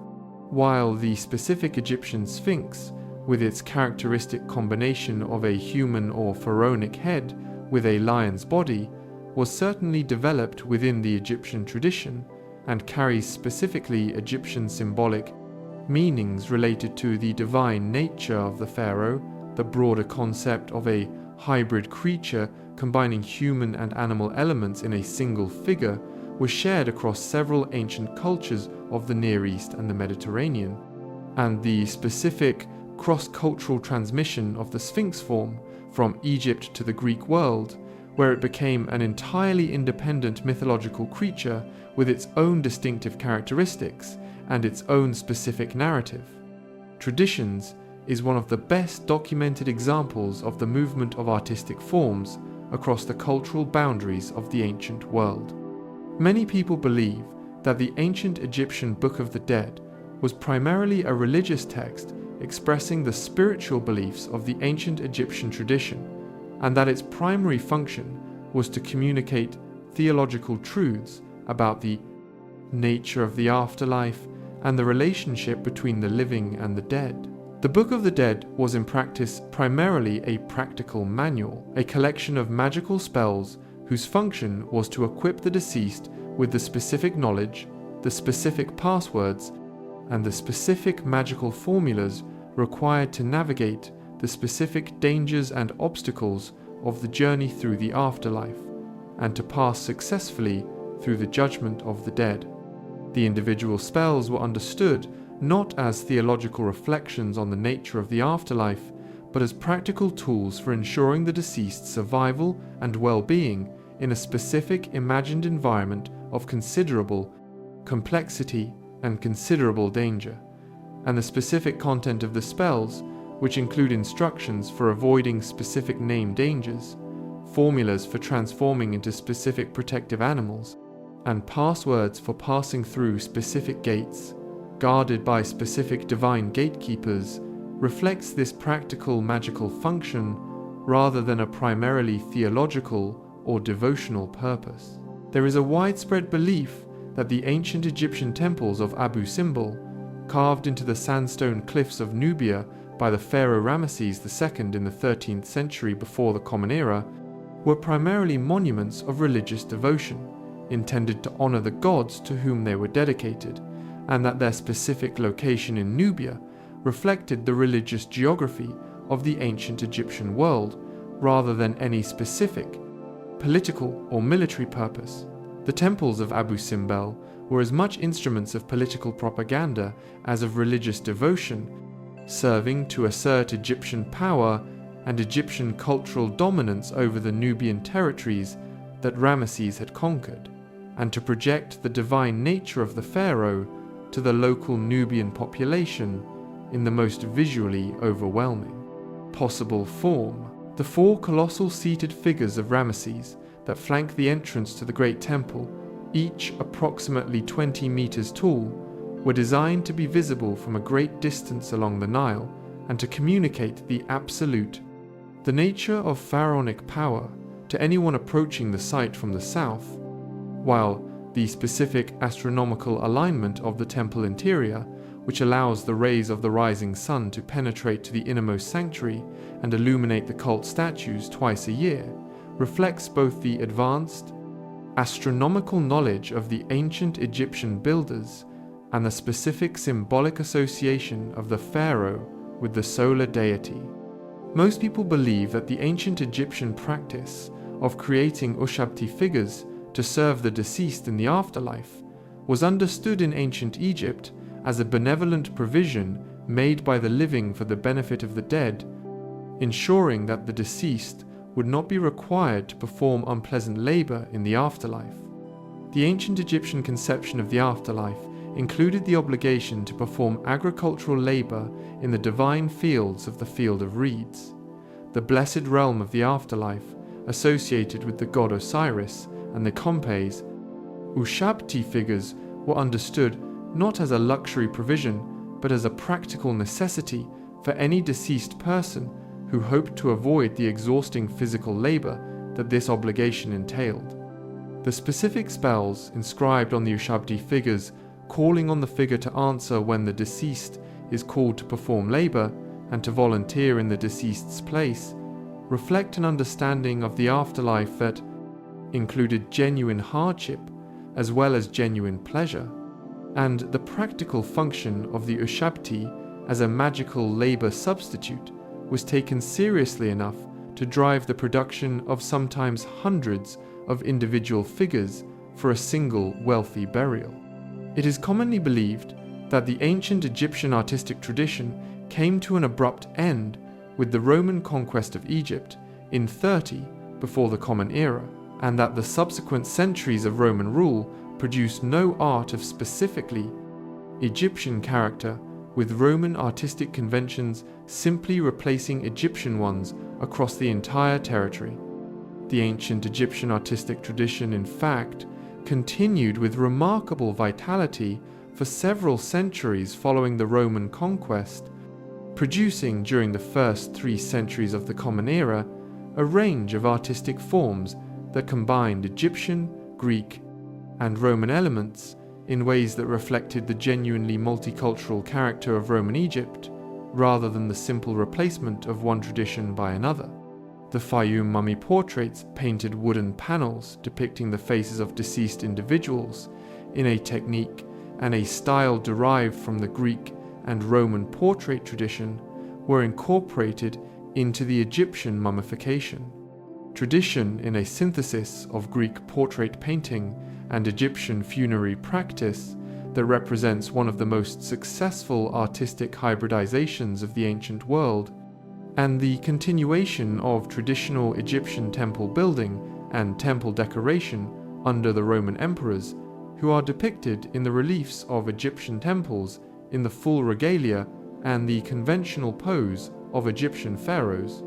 [SPEAKER 1] While the specific Egyptian Sphinx, with its characteristic combination of a human or pharaonic head with a lion's body, was certainly developed within the Egyptian tradition and carries specifically Egyptian symbolic meanings related to the divine nature of the pharaoh, the broader concept of a hybrid creature combining human and animal elements in a single figure was shared across several ancient cultures of the Near East and the Mediterranean, and the specific cross-cultural transmission of the Sphinx form from Egypt to the Greek world, where it became an entirely independent mythological creature with its own distinctive characteristics and its own specific narrative. Traditions is one of the best documented examples of the movement of artistic forms across the cultural boundaries of the ancient world. Many people believe that the ancient Egyptian Book of the Dead was primarily a religious text expressing the spiritual beliefs of the ancient Egyptian tradition, and that its primary function was to communicate theological truths about the nature of the afterlife and the relationship between the living and the dead. The Book of the Dead was in practice primarily a practical manual, a collection of magical spells whose function was to equip the deceased with the specific knowledge, the specific passwords, and the specific magical formulas required to navigate the specific dangers and obstacles of the journey through the afterlife, and to pass successfully through the judgment of the dead. The individual spells were understood not as theological reflections on the nature of the afterlife, but as practical tools for ensuring the deceased's survival and well-being in a specific imagined environment of considerable complexity and considerable danger. And the specific content of the spells, which include instructions for avoiding specific named dangers, formulas for transforming into specific protective animals, and passwords for passing through specific gates, guarded by specific divine gatekeepers, reflects this practical magical function rather than a primarily theological or devotional purpose. There is a widespread belief that the ancient Egyptian temples of Abu Simbel, carved into the sandstone cliffs of Nubia by the pharaoh Ramesses II in the 13th century before the Common Era, were primarily monuments of religious devotion, intended to honor the gods to whom they were dedicated, and that their specific location in Nubia reflected the religious geography of the ancient Egyptian world rather than any specific political or military purpose. The temples of Abu Simbel were as much instruments of political propaganda as of religious devotion, serving to assert Egyptian power and Egyptian cultural dominance over the Nubian territories that Ramesses had conquered, and to project the divine nature of the pharaoh to the local Nubian population in the most visually overwhelming possible form. The four colossal seated figures of Ramesses that flank the entrance to the Great Temple, each approximately 20 meters tall, were designed to be visible from a great distance along the Nile and to communicate the absolute, the nature of pharaonic power to anyone approaching the site from the south, while the specific astronomical alignment of the temple interior, which allows the rays of the rising sun to penetrate to the innermost sanctuary and illuminate the cult statues twice a year, reflects both the advanced astronomical knowledge of the ancient Egyptian builders and the specific symbolic association of the pharaoh with the solar deity. Most people believe that the ancient Egyptian practice of creating Ushabti figures to serve the deceased in the afterlife was understood in ancient Egypt as a benevolent provision made by the living for the benefit of the dead, ensuring that the deceased would not be required to perform unpleasant labor in the afterlife. The ancient Egyptian conception of the afterlife included the obligation to perform agricultural labor in the divine fields of the Field of Reeds, the blessed realm of the afterlife associated with the god Osiris and the Kompes. Ushabti figures were understood not as a luxury provision, but as a practical necessity for any deceased person who hoped to avoid the exhausting physical labor that this obligation entailed. The specific spells inscribed on the Ushabti figures, calling on the figure to answer when the deceased is called to perform labor and to volunteer in the deceased's place, reflect an understanding of the afterlife that included genuine hardship as well as genuine pleasure, and the practical function of the Ushabti as a magical labor substitute was taken seriously enough to drive the production of sometimes hundreds of individual figures for a single wealthy burial. It is commonly believed that the ancient Egyptian artistic tradition came to an abrupt end with the Roman conquest of Egypt in 30 before the Common Era, and that the subsequent centuries of Roman rule produced no art of specifically Egyptian character, with Roman artistic conventions simply replacing Egyptian ones across the entire territory. The ancient Egyptian artistic tradition, in fact, continued with remarkable vitality for several centuries following the Roman conquest, producing during the first 3 centuries of the Common Era a range of artistic forms that combined Egyptian, Greek, and Roman elements in ways that reflected the genuinely multicultural character of Roman Egypt, rather than the simple replacement of one tradition by another. The Fayum mummy portraits painted wooden panels depicting the faces of deceased individuals in a technique and a style derived from the Greek and Roman portrait tradition were incorporated into the Egyptian mummification tradition in a synthesis of Greek portrait painting and Egyptian funerary practice that represents one of the most successful artistic hybridizations of the ancient world, and the continuation of traditional Egyptian temple building and temple decoration under the Roman emperors, who are depicted in the reliefs of Egyptian temples in the full regalia and the conventional pose of Egyptian pharaohs,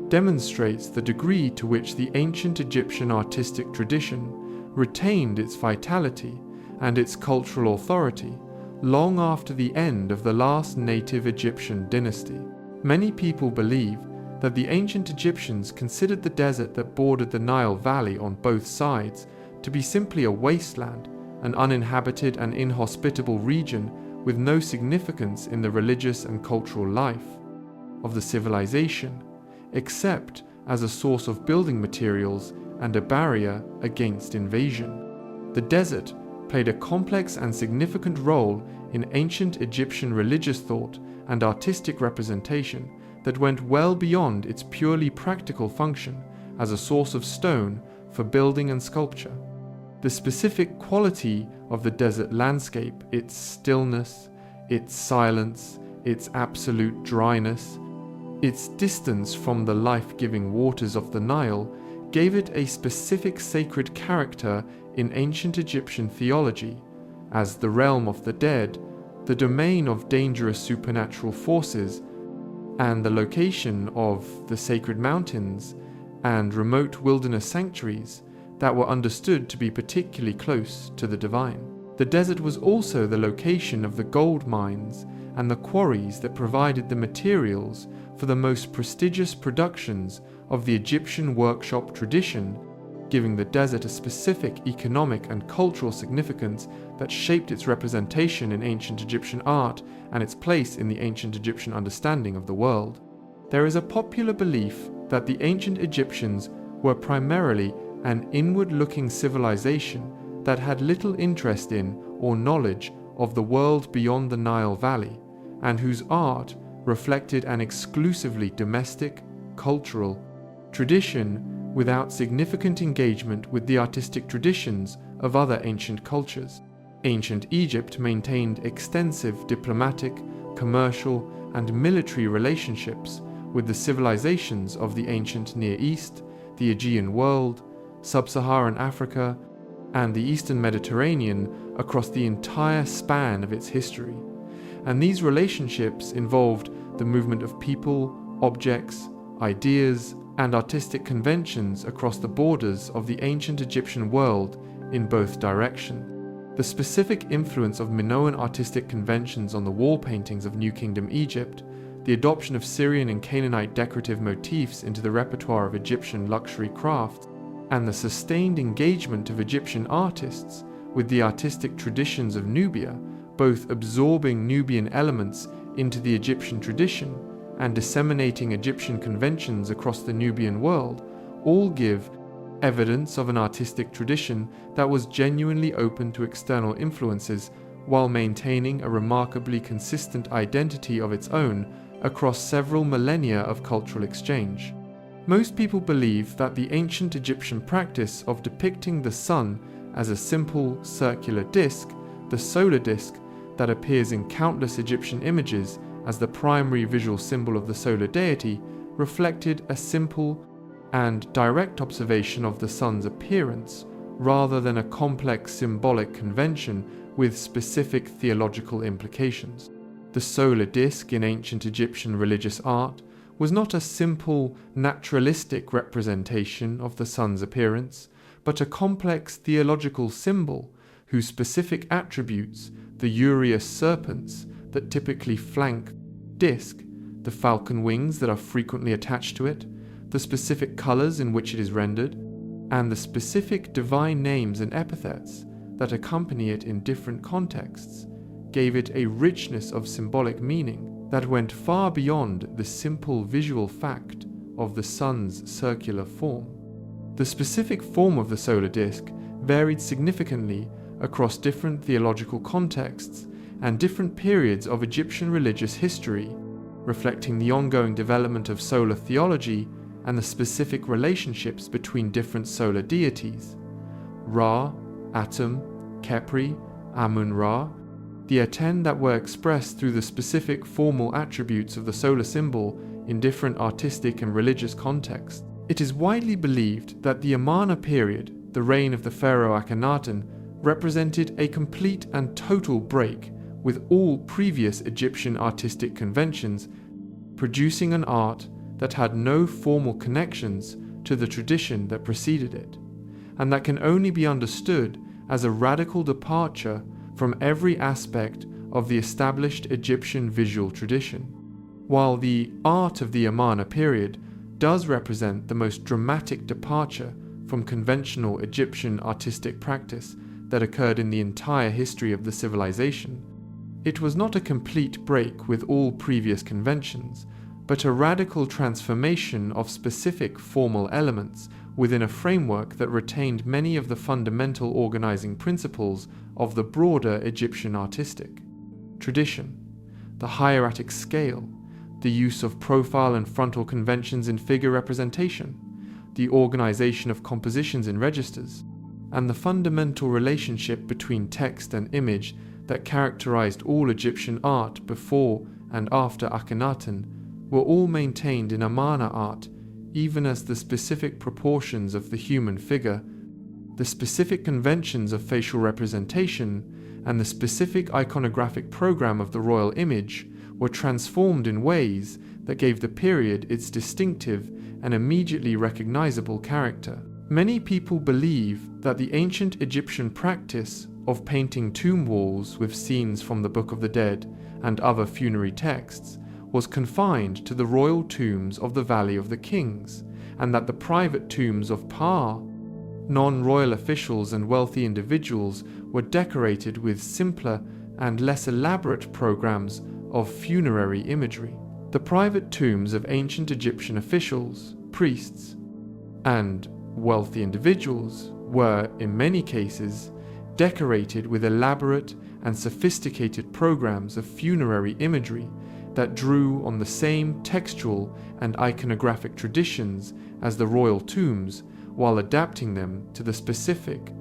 [SPEAKER 1] demonstrates the degree to which the ancient Egyptian artistic tradition retained its vitality and its cultural authority long after the end of the last native Egyptian dynasty. Many people believe that the ancient Egyptians considered the desert that bordered the Nile Valley on both sides to be simply a wasteland, an uninhabited and inhospitable region with no significance in the religious and cultural life of the civilization, except as a source of building materials and a barrier against invasion. The desert played a complex and significant role in ancient Egyptian religious thought and artistic representation that went well beyond its purely practical function as a source of stone for building and sculpture. The specific quality of the desert landscape, its stillness, its silence, its absolute dryness, its distance from the life-giving waters of the Nile, gave it a specific sacred character in ancient Egyptian theology, as the realm of the dead, the domain of dangerous supernatural forces, and the location of the sacred mountains and remote wilderness sanctuaries that were understood to be particularly close to the divine. The desert was also the location of the gold mines and the quarries that provided the materials for the most prestigious productions of the Egyptian workshop tradition, giving the desert a specific economic and cultural significance that shaped its representation in ancient Egyptian art and its place in the ancient Egyptian understanding of the world. There is a popular belief that the ancient Egyptians were primarily an inward-looking civilization that had little interest in or knowledge of the world beyond the Nile Valley, and whose art reflected an exclusively domestic, cultural tradition without significant engagement with the artistic traditions of other ancient cultures. Ancient Egypt maintained extensive diplomatic, commercial, and military relationships with the civilizations of the ancient Near East, the Aegean world, Sub-Saharan Africa, and the Eastern Mediterranean across the entire span of its history. And these relationships involved the movement of people, objects, ideas, and artistic conventions across the borders of the ancient Egyptian world in both directions. The specific influence of Minoan artistic conventions on the wall paintings of New Kingdom Egypt, the adoption of Syrian and Canaanite decorative motifs into the repertoire of Egyptian luxury crafts, and the sustained engagement of Egyptian artists with the artistic traditions of Nubia, both absorbing Nubian elements into the Egyptian tradition and disseminating Egyptian conventions across the Nubian world, all give evidence of an artistic tradition that was genuinely open to external influences while maintaining a remarkably consistent identity of its own across several millennia of cultural exchange. Most people believe that the ancient Egyptian practice of depicting the sun as a simple circular disk, the solar disk, that appears in countless Egyptian images as the primary visual symbol of the solar deity, reflected a simple and direct observation of the sun's appearance, rather than a complex symbolic convention with specific theological implications. The solar disk in ancient Egyptian religious art was not a simple naturalistic representation of the sun's appearance, but a complex theological symbol whose specific attributes, the uraeus serpents that typically flank disk, the falcon wings that are frequently attached to it, the specific colors in which it is rendered, and the specific divine names and epithets that accompany it in different contexts, gave it a richness of symbolic meaning that went far beyond the simple visual fact of the sun's circular form. The specific form of the solar disk varied significantly across different theological contexts and different periods of Egyptian religious history, reflecting the ongoing development of solar theology and the specific relationships between different solar deities: Ra, Atum, Khepri, Amun-Ra, the Aten that were expressed through the specific formal attributes of the solar symbol in different artistic and religious contexts. It is widely believed that the Amarna period, the reign of the pharaoh Akhenaten, represented a complete and total break with all previous Egyptian artistic conventions, producing an art that had no formal connections to the tradition that preceded it, and that can only be understood as a radical departure from every aspect of the established Egyptian visual tradition. While the art of the Amarna period does represent the most dramatic departure from conventional Egyptian artistic practice that occurred in the entire history of the civilization, it was not a complete break with all previous conventions, but a radical transformation of specific formal elements within a framework that retained many of the fundamental organizing principles of the broader Egyptian artistic tradition: the hieratic scale, the use of profile and frontal conventions in figure representation, the organization of compositions in registers, and the fundamental relationship between text and image that characterized all Egyptian art before and after Akhenaten were all maintained in Amarna art, even as the specific proportions of the human figure, the specific conventions of facial representation, and the specific iconographic program of the royal image were transformed in ways that gave the period its distinctive and immediately recognizable character. Many people believe that the ancient Egyptian practice of painting tomb walls with scenes from the Book of the Dead and other funerary texts was confined to the royal tombs of the Valley of the Kings, and that the private tombs of non-royal officials and wealthy individuals were decorated with simpler and less elaborate programs of funerary imagery. The private tombs of ancient Egyptian officials, priests, and wealthy individuals were, in many cases, decorated with elaborate and sophisticated programs of funerary imagery that drew on the same textual and iconographic traditions as the royal tombs, while adapting them to the specific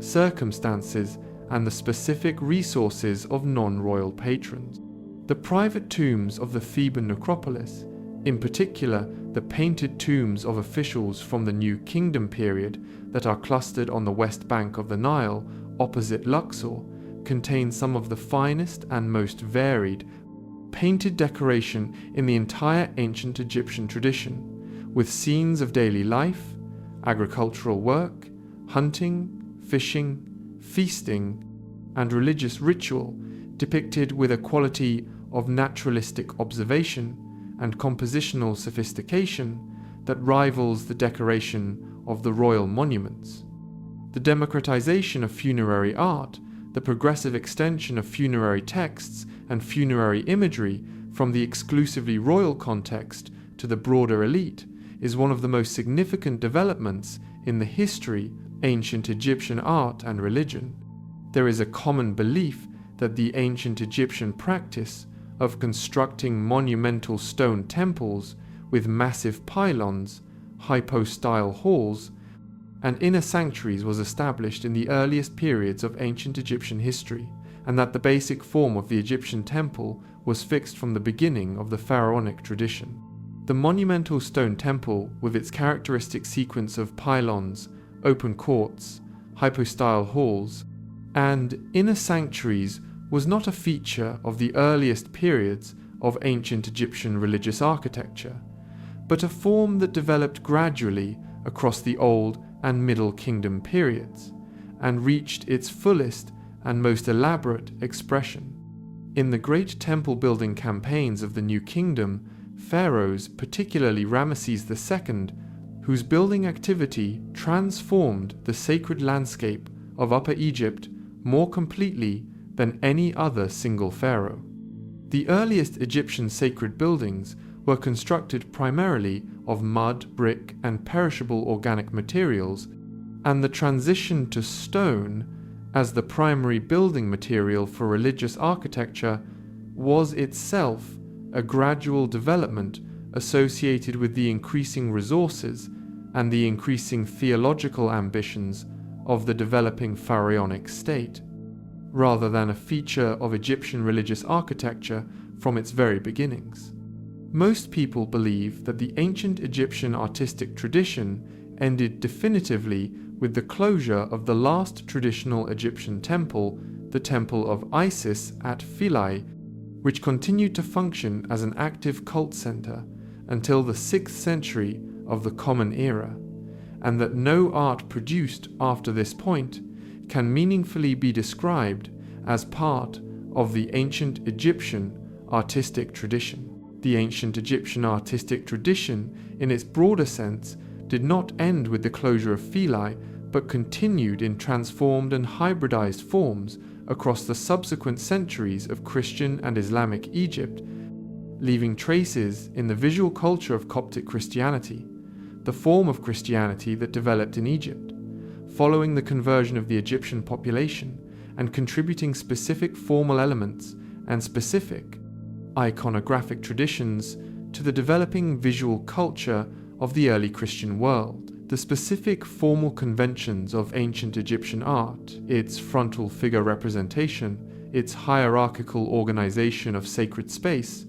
[SPEAKER 1] circumstances and the specific resources of non-royal patrons. The private tombs of the Theban necropolis, in particular the painted tombs of officials from the New Kingdom period that are clustered on the west bank of the Nile opposite Luxor, contain some of the finest and most varied painted decoration in the entire ancient Egyptian tradition, with scenes of daily life, agricultural work, hunting, fishing, feasting, and religious ritual depicted with a quality of naturalistic observation and compositional sophistication that rivals the decoration of the royal monuments. The democratization of funerary art, the progressive extension of funerary texts and funerary imagery from the exclusively royal context to the broader elite, is one of the most significant developments in the history of ancient Egyptian art and religion. There is a common belief that the ancient Egyptian practice of constructing monumental stone temples with massive pylons, hypostyle halls, and inner sanctuaries was established in the earliest periods of ancient Egyptian history, and that the basic form of the Egyptian temple was fixed from the beginning of the pharaonic tradition. The monumental stone temple, with its characteristic sequence of pylons, open courts, hypostyle halls, and inner sanctuaries, was not a feature of the earliest periods of ancient Egyptian religious architecture, but a form that developed gradually across the Old and Middle Kingdom periods, and reached its fullest and most elaborate expression. In the great temple-building campaigns of the New Kingdom, pharaohs, particularly Ramesses II, whose building activity transformed the sacred landscape of Upper Egypt more completely than any other single pharaoh. The earliest Egyptian sacred buildings were constructed primarily of mud, brick, and perishable organic materials, and the transition to stone as the primary building material for religious architecture was itself a gradual development associated with the increasing resources and the increasing theological ambitions of the developing pharaonic state, rather than a feature of Egyptian religious architecture from its very beginnings. Most people believe that the ancient Egyptian artistic tradition ended definitively with the closure of the last traditional Egyptian temple, the Temple of Isis at Philae, which continued to function as an active cult center until the 6th century of the Common Era, and that no art produced after this point can meaningfully be described as part of the ancient Egyptian artistic tradition. The ancient Egyptian artistic tradition, in its broader sense, did not end with the closure of Philae, but continued in transformed and hybridized forms across the subsequent centuries of Christian and Islamic Egypt, leaving traces in the visual culture of Coptic Christianity, the form of Christianity that developed in Egypt, following the conversion of the Egyptian population and contributing specific formal elements and specific iconographic traditions to the developing visual culture of the early Christian world. The specific formal conventions of ancient Egyptian art, its frontal figure representation, its hierarchical organization of sacred space,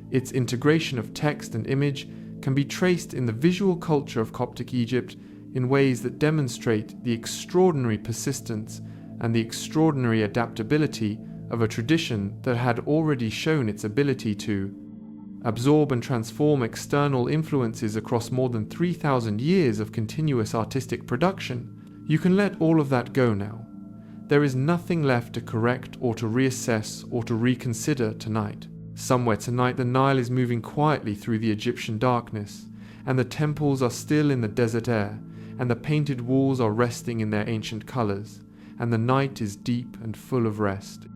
[SPEAKER 1] its integration of text and image, can be traced in the visual culture of Coptic Egypt in ways that demonstrate the extraordinary persistence and the extraordinary adaptability of a tradition that had already shown its ability to absorb and transform external influences across more than 3,000 years of continuous artistic production, you can let all of that go now. There is nothing left to correct or to reassess or to reconsider tonight. Somewhere tonight the Nile is moving quietly through the Egyptian darkness, and the temples are still in the desert air, and the painted walls are resting in their ancient colors, and the night is deep and full of rest.